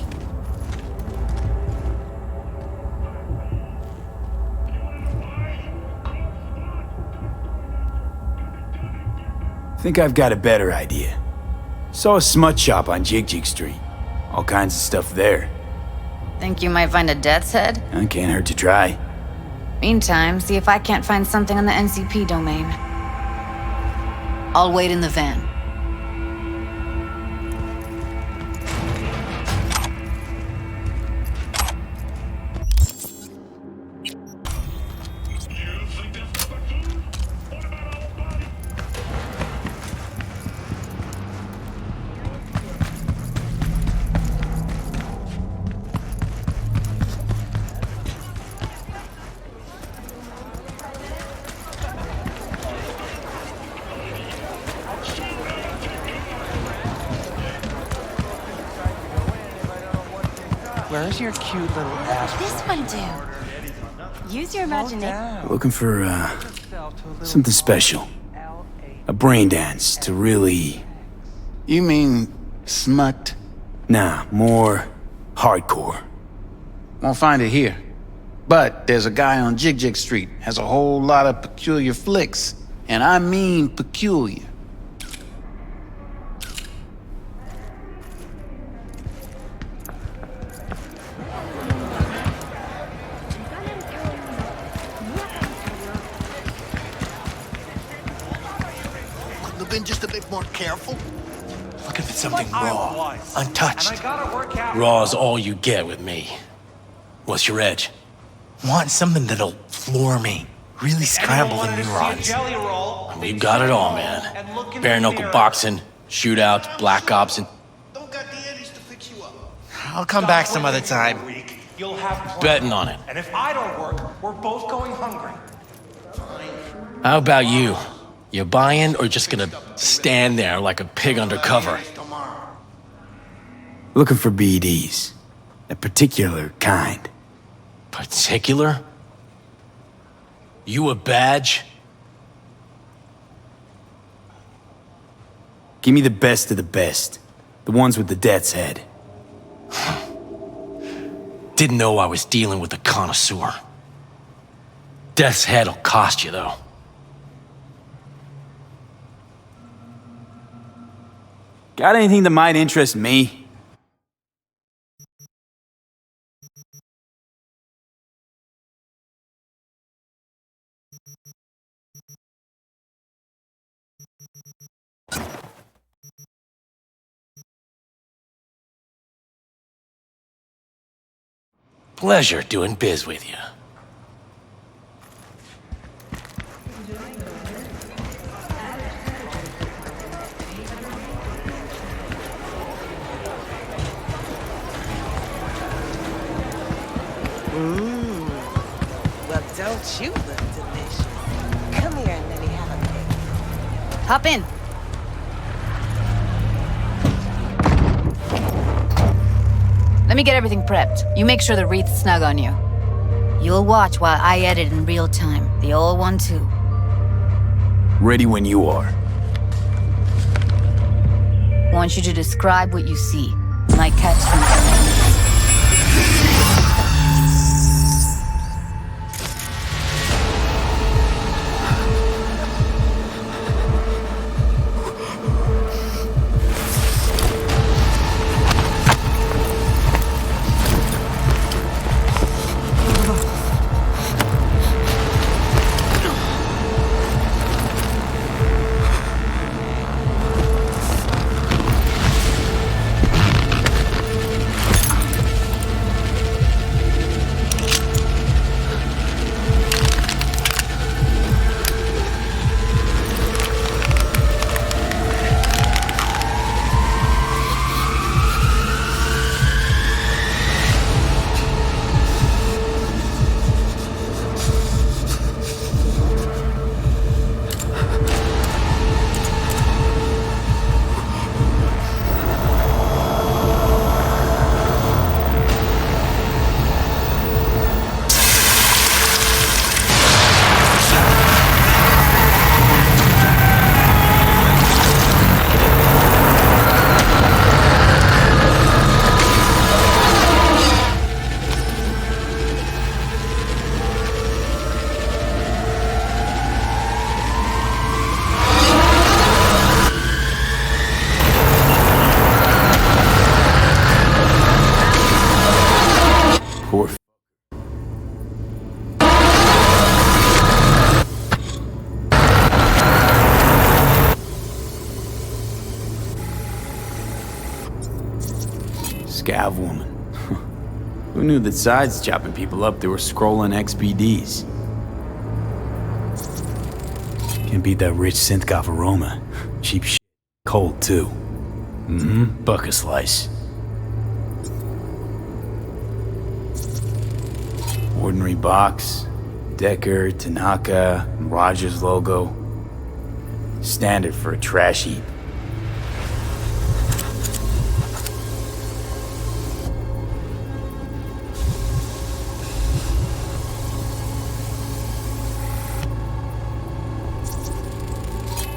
Think I've got a better idea. Saw a smut shop on Jig Street. All kinds of stuff there. Think you might find a Death's Head? Can't hurt to try. Meantime, see if I can't find something on the NCP domain. I'll wait in the van. Where's your cute little ass? This one do? Use your imagination. Looking for, something special. A brain dance to really... You mean smut? Nah, more hardcore. Won't find it here. But there's a guy on Jig Street, has a whole lot of peculiar flicks. And I mean peculiar. been just a bit more careful? Looking for something raw, untouched. Raw's all you get with me. What's your edge? Want something that'll floor me. Really scramble the neurons. We've got it all, man. Bare knuckle boxing, shootouts, black ops, and I'll come back some other time. You'll have betting on it. And if I don't work, we're both going hungry. How about you? You buying or just gonna stand there like a pig undercover? Looking for BDs. A particular kind. Particular? You a badge? Give me the best of the best. The ones with the death's head. Didn't know I was dealing with a connoisseur. Death's head'll cost you, though. Got anything that might interest me? Pleasure doing biz with you. Well, don't you look delicious? Come here and let me have a pic. Hop in. Let me get everything prepped. You make sure the wreath's snug on you. You'll watch while I edit in real time. The old one, too. Ready when you are. Want you to describe what you see. Might catch some. Scav woman. Who knew that besides chopping people up, they were scrolling XBDs? Can't beat that rich synth-goth aroma. Cheap shit. Cold, too. Mm-hmm. Bucket slice. Ordinary box. Decker, Tanaka, and Rogers logo. Standard for a trash heap.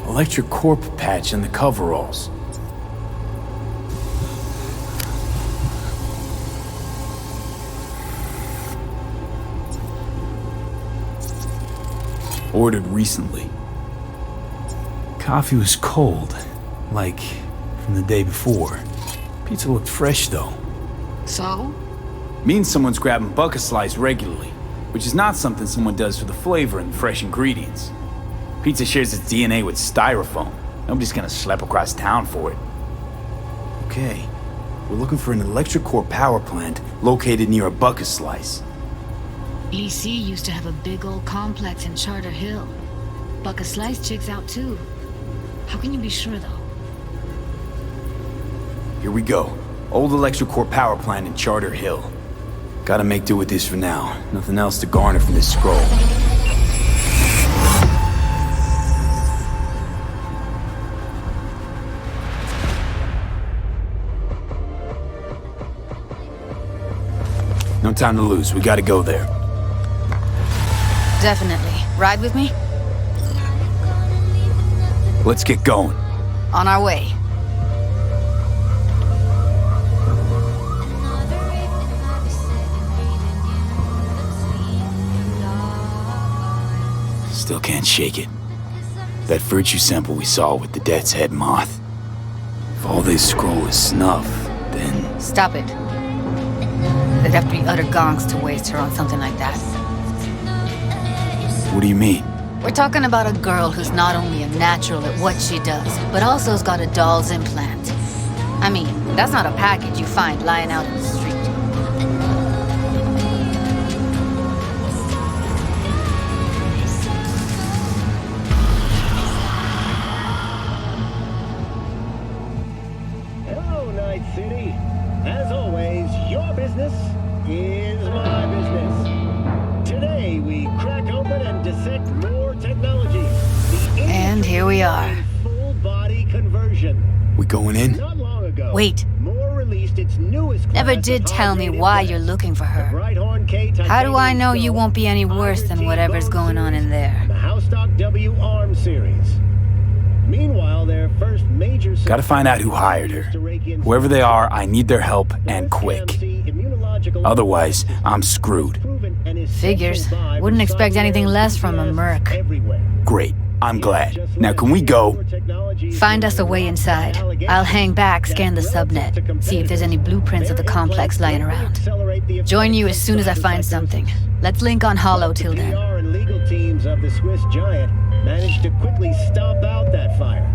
Electric corp patch in the coveralls. Ordered recently. Coffee was cold, like from the day before. Pizza looked fresh though. So? Means someone's grabbing bucket slice regularly, which is not something someone does for the flavor and the fresh ingredients. Pizza shares its DNA with styrofoam. Nobody's gonna schlep across town for it. Okay, we're looking for an electric core power plant located near a bucket slice. EC used to have a big old complex in Charter Hill. Bucket Slice checks out too. How can you be sure though? Here we go. Old electric core power plant in Charter Hill. Gotta make do with this for now. Nothing else to garner from this scroll. No time to lose. We gotta go there. Definitely. Ride with me? Let's get going. On our way. Still can't shake it. That virtue sample we saw with the Death's Head moth. If all this scroll is snuff, then... Stop it. There'd have to be utter gonks to waste her on something like that. What do you mean? We're talking about a girl who's not only a natural at what she does, but also's got a doll's implant. I mean, that's not a package you find lying out in the street. Hello, Night City. As always, your business is my business. Today, we crack open and dissect more technologies. And here we are. Full body conversion. We going in? Not long ago, Wait. Moore released its newest Never class did of tell me high-rated why weapons, you're looking for her. the Brighthorn K How do I titanium know you skull, won't be any worse than whatever's going on in there? the Housestock W Arm series. Meanwhile, their first major Gotta find out who hired her. Whoever they are, I need their help, and quick. Otherwise, I'm screwed. Figures. Wouldn't expect anything less from a merc. Great. I'm glad. Now can we go? Find us a way inside. I'll hang back, scan the subnet, see if there's any blueprints of the complex lying around. Join you as soon as I find something. Let's link on Hollow till then. PR and legal teams of the Swiss giant managed to quickly stomp out that fire.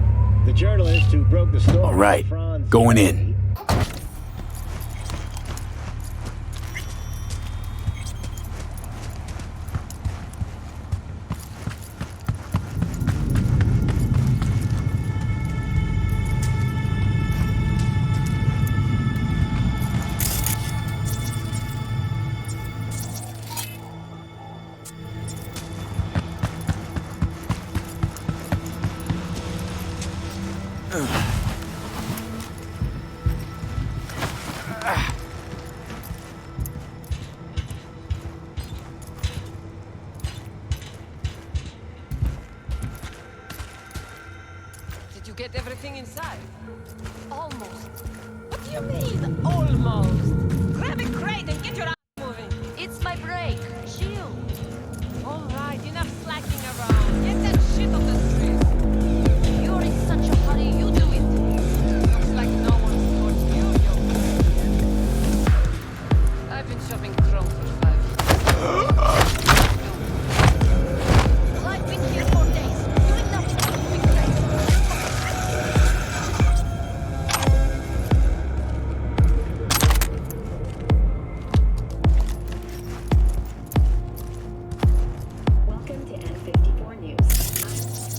The journalist who broke the story... All right. Going in. Did you get everything inside? Almost. What do you mean, almost? Grab a crate and get your ass moving. It's my break. Chill. All right, enough slacking around. Get that shit off the streets. You're in such a hurry, you do it. Looks like no one's told you, yo. I've been shopping Chrome for 5 years. I've been here for days. Doing nothing but moving crates. Welcome to N54 News.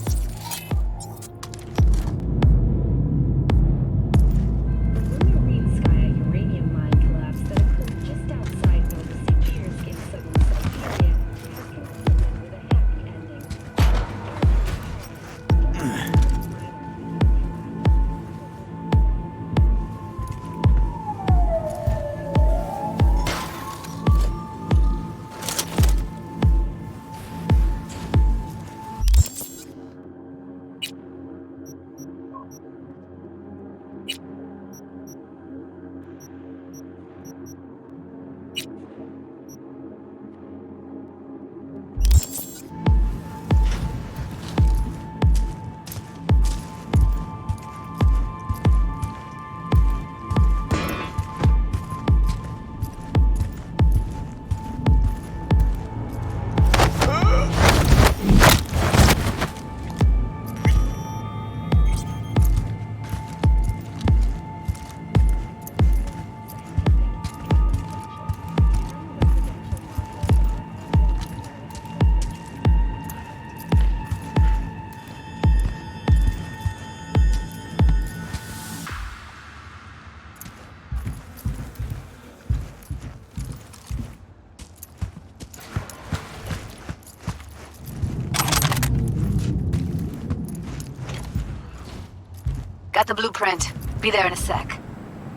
Got the blueprint. Be there in a sec.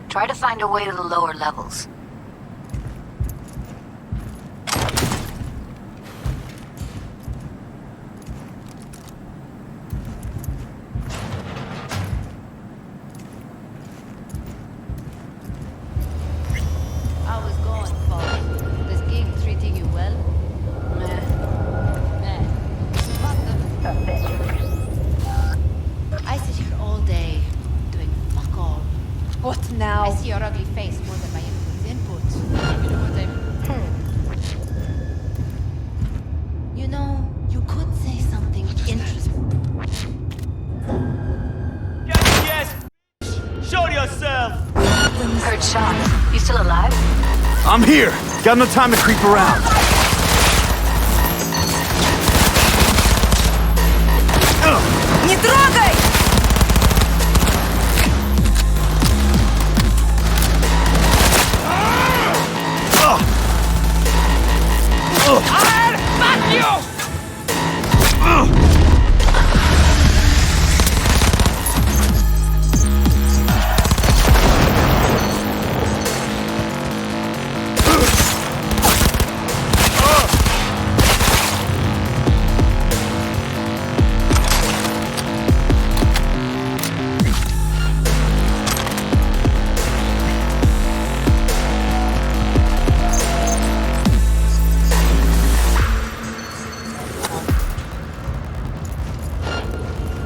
Try to find a way to the lower levels. How is going, folks? This gig treating you well? I sit here all day, doing fuck all. What now? I see your ugly face more than my input. You know what I've heard? You know, you could say something interesting. Yes! Show yourself! Heard shots. You still alive? I'm here. Got no time to creep around. Не трогай!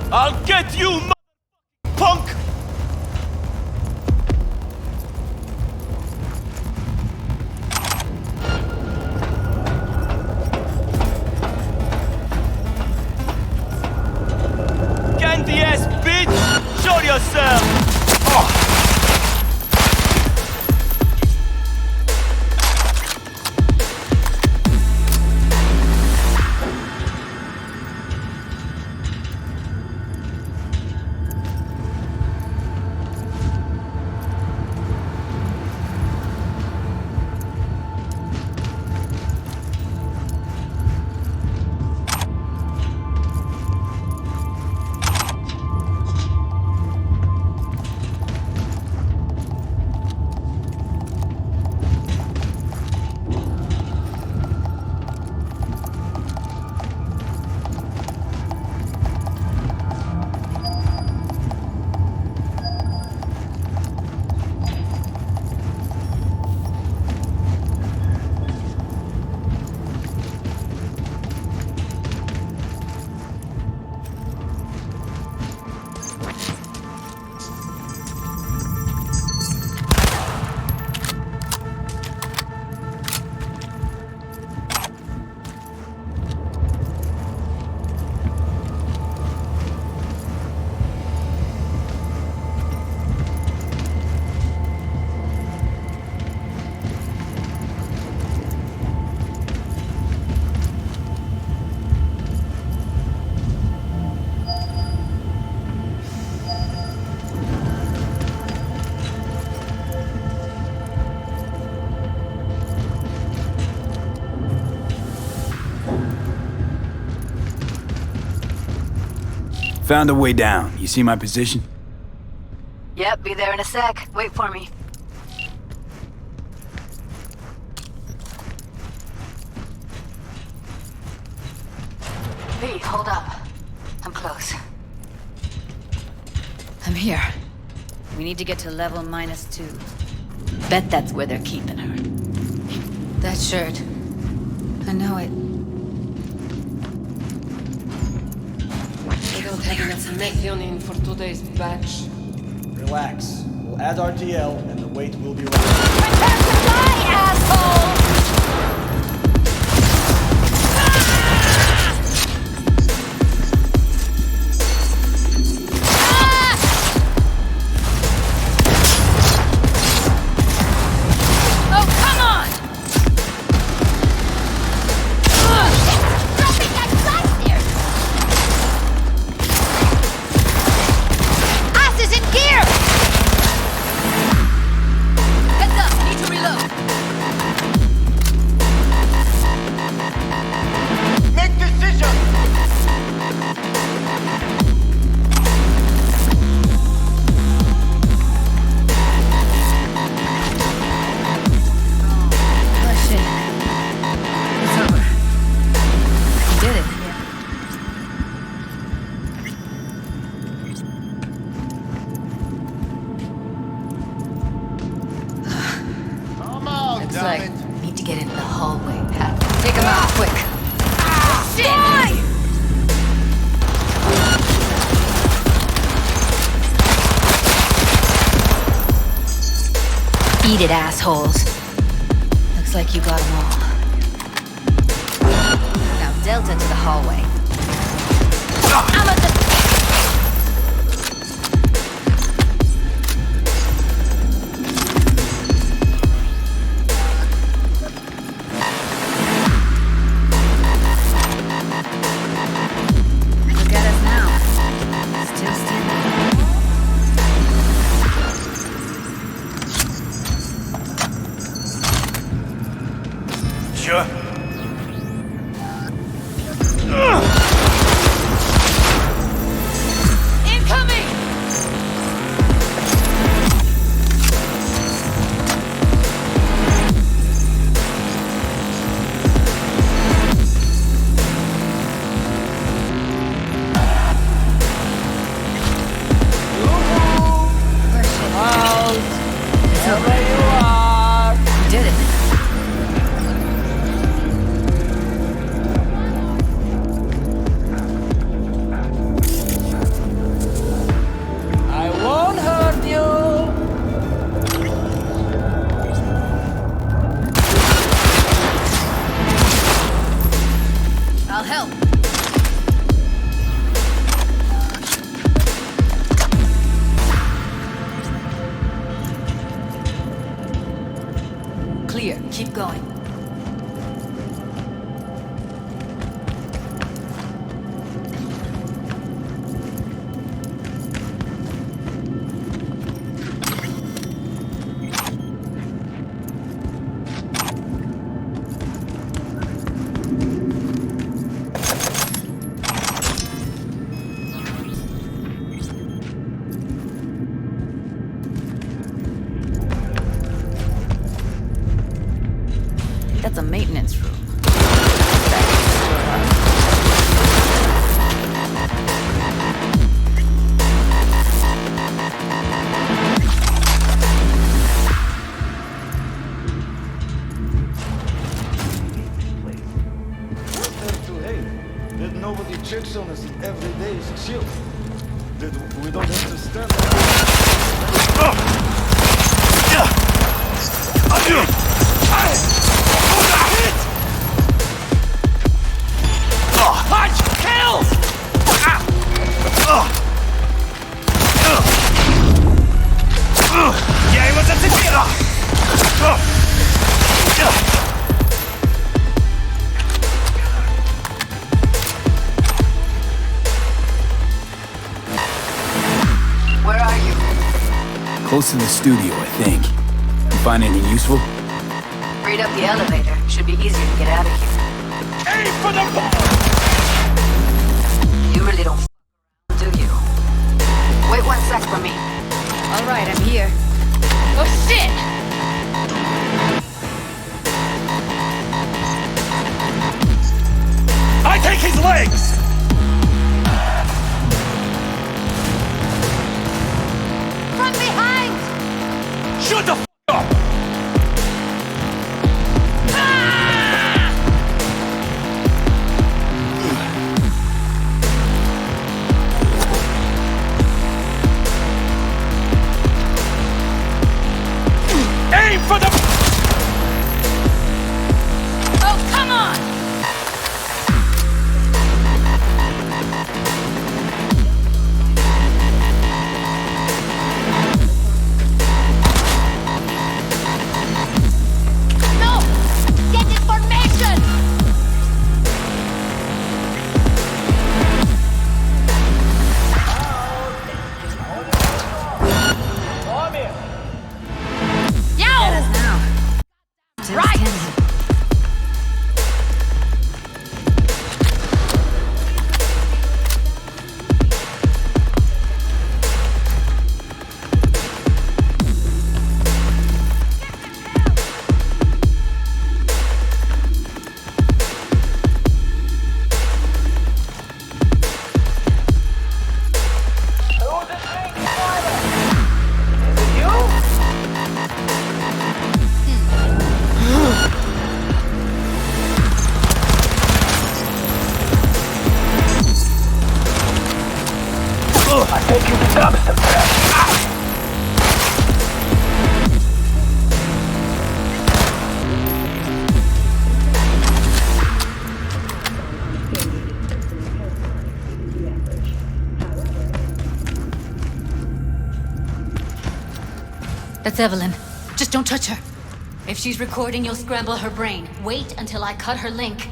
I'll get you, punk! Candy ass bitch! Show yourself! Found a way down. You see my position? Yep, be there in a sec. Wait for me. Hey, hold up. I'm close. I'm here. We need to get to level -2. Bet that's where they're keeping her. That shirt. I know it. I don't have enough methionine for today's batch. Relax. We'll add RTL and the weight will be right. Return to fly, asshole! out quick. Shit! Eat it, assholes. Looks like you got them all. Now Delta to the hallway. I'm at the... Look at us now. Still standing. Sure. Incoming! You did it. I won't hurt you. I'll help. Clear. Keep going. That's a maintenance room. That nobody checks on us every day is chill. That we don't understand. Punch! Kill! Я его зацепила! Where are you? Close to the studio, I think. You find anything useful? Read up the elevator. Should be easier to get out of here. Aim for the ball! You really don't do you? Wait 1 sec for me. All right, I'm here. Oh shit! I take his legs! From behind! Shut the f*** up! Aim for the... Oh, come on! That's Evelyn. Just don't touch her. If she's recording, you'll scramble her brain. Wait until I cut her link.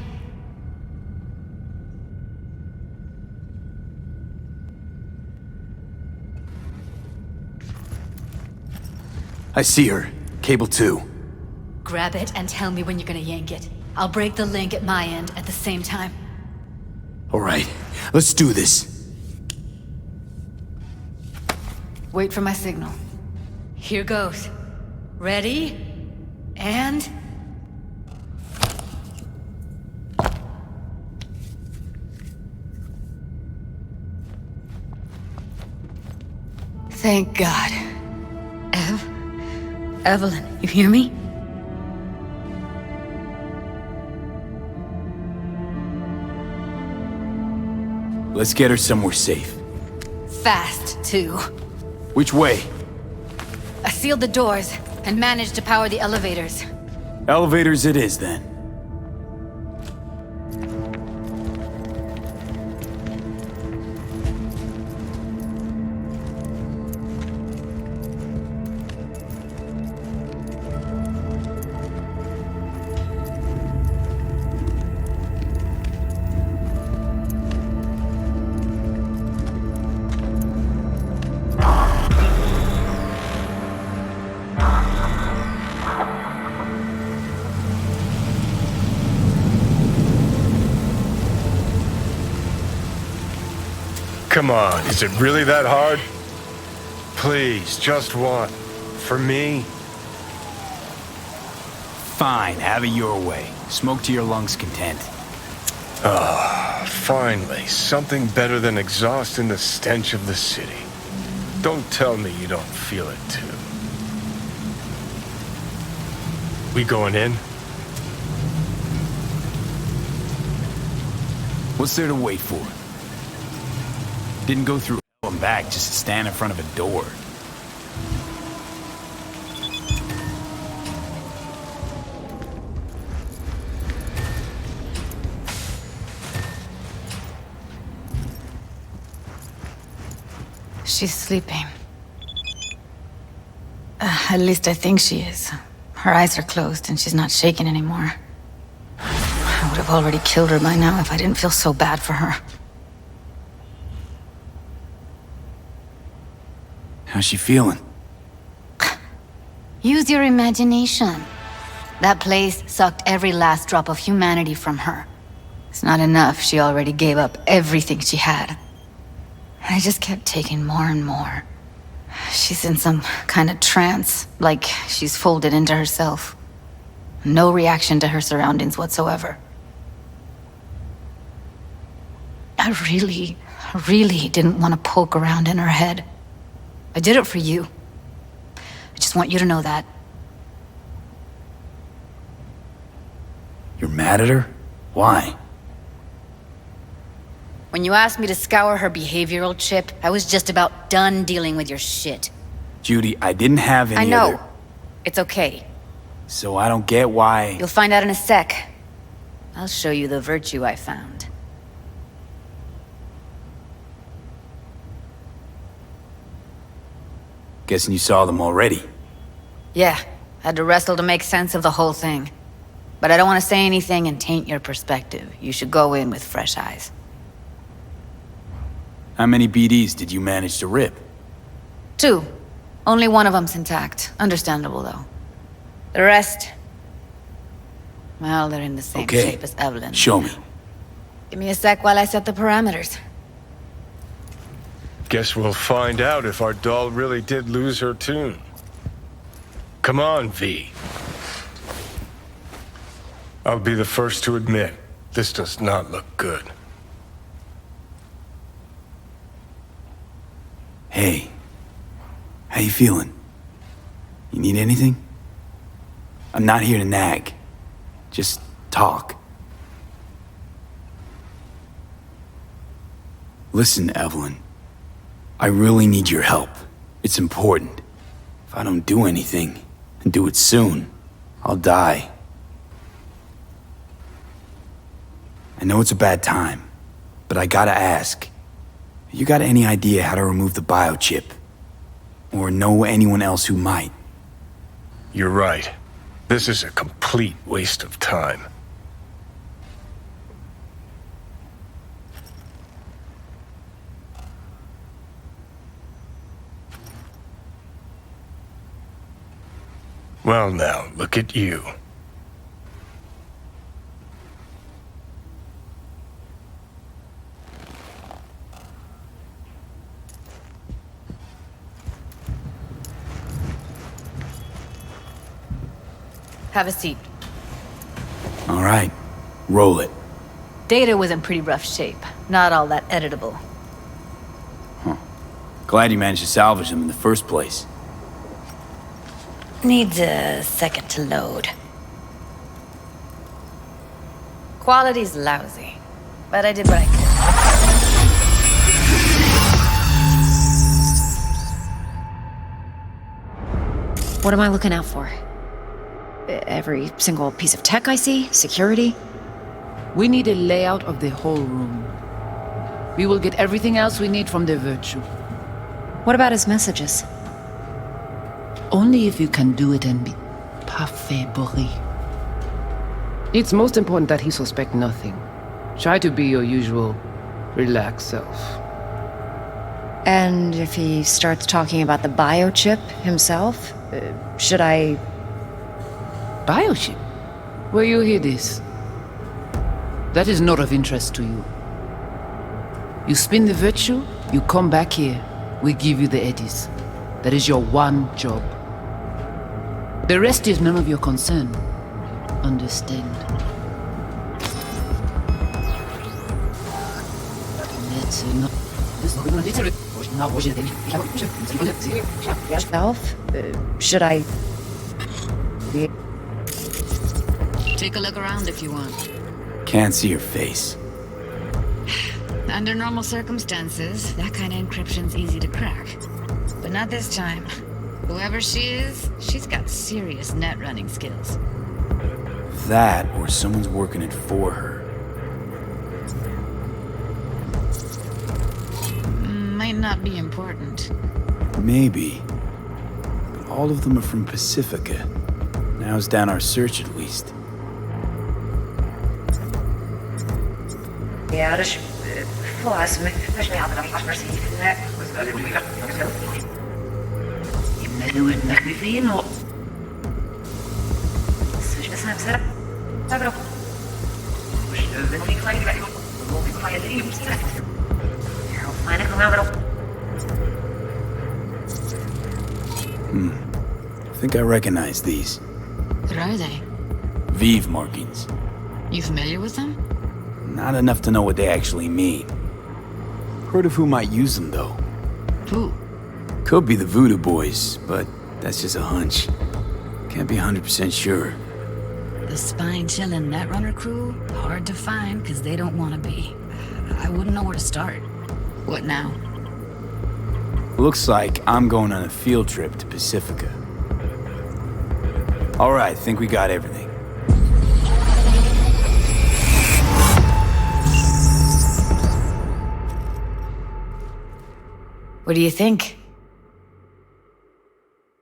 I see her. Cable 2. Grab it and tell me when you're gonna yank it. I'll break the link at my end at the same time. All right, let's do this. Wait for my signal. Here goes. Ready? And... Thank God. Evelyn, you hear me? Let's get her somewhere safe. Fast, too. Which way? I sealed the doors and managed to power the elevators. Elevators it is, then. Come on, is it really that hard? Please, just one. For me? Fine, have it your way. Smoke to your lungs' content. Ah, finally, something better than exhaust and the stench of the city. Don't tell me you don't feel it too. We going in? What's there to wait for? Didn't go through hell and back just to stand in front of a door. She's sleeping. At least I think she is. Her eyes are closed and she's not shaking anymore. I would have already killed her by now if I didn't feel so bad for her. How's she feeling? Use your imagination. That place sucked every last drop of humanity from her. It's not enough, she already gave up everything she had. I just kept taking more and more. She's in some kind of trance, like she's folded into herself. No reaction to her surroundings whatsoever. I really didn't want to poke around in her head. I did it for you. I just want you to know that. You're mad at her? Why? When you asked me to scour her behavioral chip, I was just about done dealing with your shit. Judy, I didn't have any I know. other... It's okay. So I don't get why... You'll find out in a sec. I'll show you the virtue I found. Guessing you saw them already. Yeah, had to wrestle to make sense of the whole thing. But I don't want to say anything and taint your perspective. You should go in with fresh eyes. How many BDs did you manage to rip? 2. Only one of them's intact. Understandable, though. The rest... well, they're in the same shape as Evelyn. Show me. Give me a sec while I set the parameters. Guess we'll find out if our doll really did lose her tune. Come on, V. I'll be the first to admit, this does not look good. Hey. How you feeling? You need anything? I'm not here to nag. Just talk. Listen, Evelyn. I really need your help. It's important. If I don't do anything, and do it soon, I'll die. I know it's a bad time, but I gotta ask. You got any idea how to remove the biochip? Or know anyone else who might? You're right. This is a complete waste of time. Well now, look at you. Have a seat. All right, roll it. Data was in pretty rough shape. Not all that editable. Glad you managed to salvage them in the first place. Needs a second to load. Quality's lousy, but I did what I could. What am I looking out for? Every single piece of tech I see? Security? We need a layout of the whole room. We will get everything else we need from the Virtue. What about his messages? Only if you can do it and be parfait bourré. It's most important that he suspect nothing. Try to be your usual, relaxed self. And if he starts talking about the biochip himself, should I... Biochip? Where you hear this? That is not of interest to you. You spin the Virtue, you come back here, we give you the eddies. That is your one job. The rest is none of your concern. Understand? Self? Should I... Take a look around if you want. Can't see your face. Under normal circumstances, that kind of encryption's easy to crack. But not this time. Whoever she is, she's got serious net running skills. That, or someone's working it for her. Might not be important. Maybe. But all of them are from Pacifica. Narrows down our search at least. Ja, dus volgens mij was mij altijd nog maar zien. Je doet het nog niet veel nog. Dus we zijn ze. Daar ook. We nog niet klein bij. We moeten nog maar dingen moeten. Ja, maar dan gaan we erop. I think I recognize these. What are they? Vive markings. You familiar with them? Not enough to know what they actually mean. Heard of who might use them, though. Who? Could be the Voodoo Boys, but that's just a hunch. Can't be 100% sure. The spine-chilling Netrunner crew? Hard to find, because they don't want to be. I wouldn't know where to start. What now? Looks like I'm going on a field trip to Pacifica. All right, think we got everything. What do you think?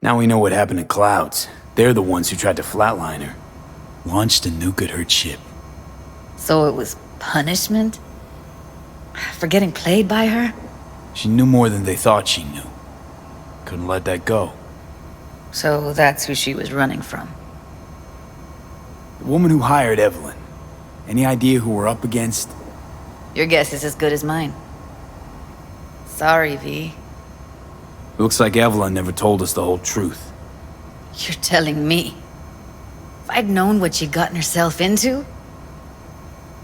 Now we know what happened to Clouds. They're the ones who tried to flatline her. Launched a nuke at her ship. So it was punishment? For getting played by her? She knew more than they thought she knew. Couldn't let that go. So that's who she was running from. The woman who hired Evelyn. Any idea who we're up against? Your guess is as good as mine. Sorry, V. Looks like Evelyn never told us the whole truth. You're telling me? If I'd known what she'd gotten herself into?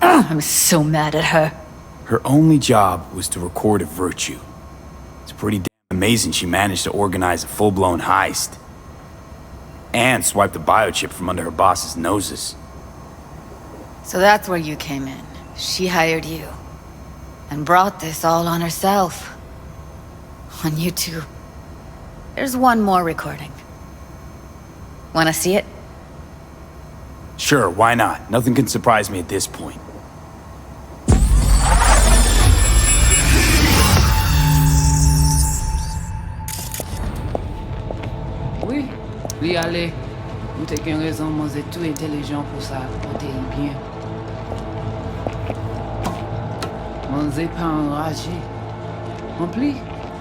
I'm so mad at her. Her only job was to record a Virtue. It's pretty damn amazing she managed to organize a full-blown heist. And swipe the biochip from under her boss's noses. So that's where you came in. She hired you. And brought this all on herself. on you too. There's one more recording. Wanna see it? Sure, why not? Nothing can surprise me at this point. Oui, oui, allez. Nous t'avons raison, moi, c'est tout intelligent pour ça, on t'est bien. On n'est pas enragé. En plus,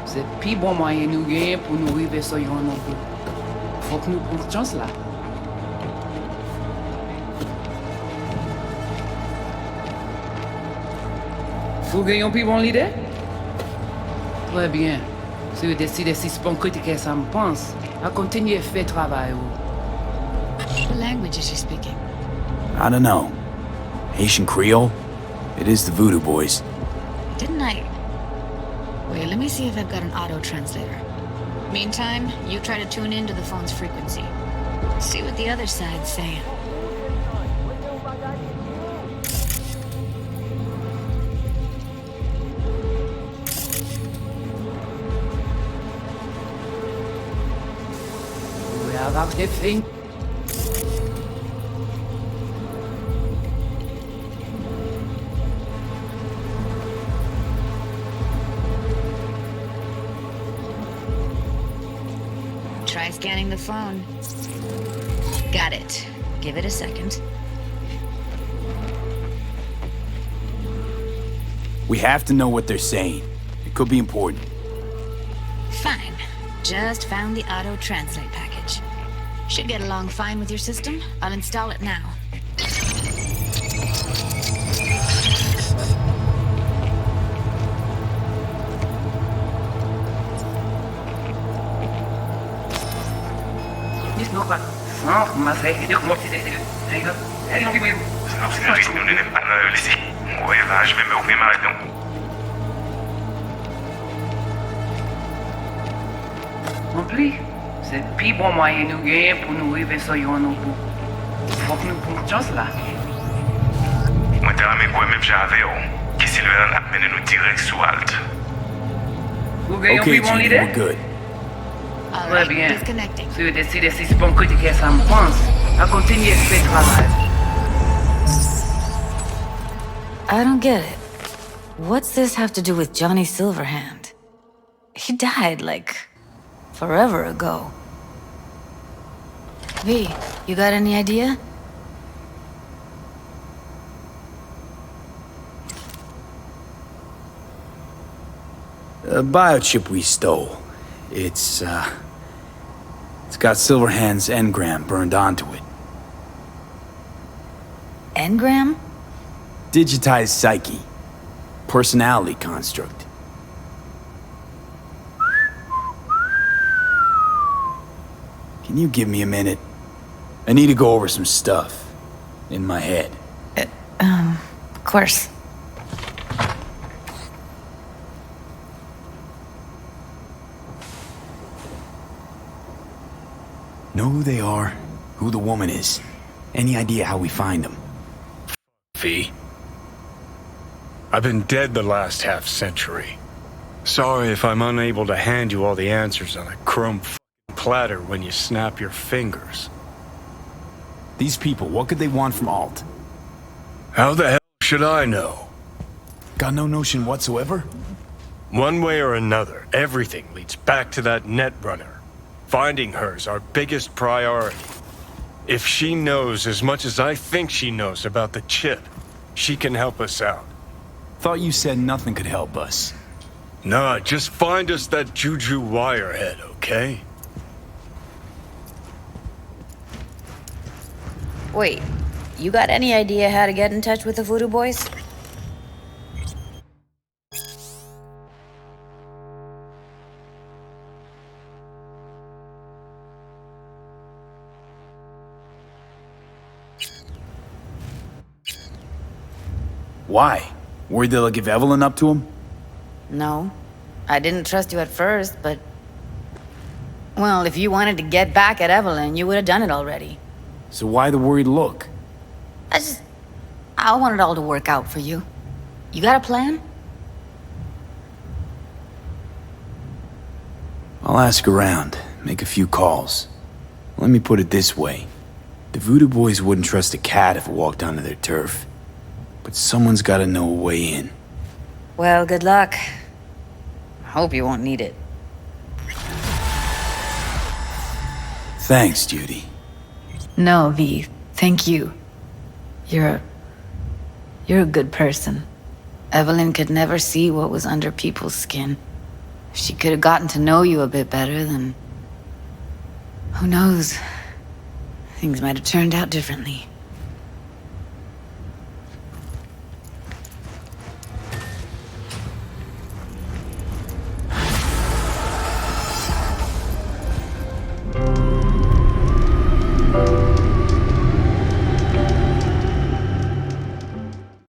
c'est le plus bon moyen nous gagner pour nous arriver sur yon non plus. Faut que nous prenions chance là. Vous gagnez un plus bon leader? Très bien. Si vous décidez si c'est bon critiquer ça me pense, à continuer à faire travail. What language is she speaking? I don't know. Haitian Creole? It is the Voodoo Boys. Didn't I? Wait, let me see if I've got an auto-translator. Meantime, you try to tune into the phone's frequency. See what the other side's saying. We have active thing. Try scanning the phone. Got it. Give it a second. We have to know what they're saying. It could be important. Fine. Just found the auto-translate package. Should get along fine with your system. I'll install it now. En plus, c'est le plus bon moyen nous gagner pour nous arriver sur yon non plus. Faut que nous prenions chance là. Moi, t'as ramé pour même j'avais, qui s'il veut en amener nous direct sous Alt. Vous gagnez un Okay, plus bon Gene, leader? we're good. Très bien. Si vous décidez si c'est bon critiquer ça me pense, à continuer à faire travail. I don't get it. What's this have to do with Johnny Silverhand? He died, like, forever ago. V, you got any idea? A biochip we stole. It's got Silverhand's engram burned onto it. Engram? Digitized psyche. Personality construct. Can you give me a minute? I need to go over some stuff. In my head. Of course. Know who they are, who the woman is. Any idea how we find them? V. I've been dead the last half-century. Sorry if I'm unable to hand you all the answers on a chrome platter when you snap your fingers. These people, what could they want from Alt? How the hell should I know? Got no notion whatsoever? One way or another, everything leads back to that netrunner. Finding her's our biggest priority. If she knows as much as I think she knows about the chip, she can help us out. Thought you said nothing could help us. Nah, just find us that Juju wirehead, okay? Wait, you got any idea how to get in touch with the Voodoo Boys? Why? Worried they'll give Evelyn up to him? No. I didn't trust you at first, but... Well, if you wanted to get back at Evelyn, you would have done it already. So why the worried look? I want it all to work out for you. You got a plan? I'll ask around, make a few calls. Let me put it this way. The Voodoo Boys wouldn't trust a cat if it walked onto their turf. But someone's gotta know a way in. Well, good luck. Hope you won't need it. Thanks, Judy. No, V. Thank you. You're a good person. Evelyn could never see what was under people's skin. If she could have gotten to know you a bit better, then... who knows? Things might have turned out differently.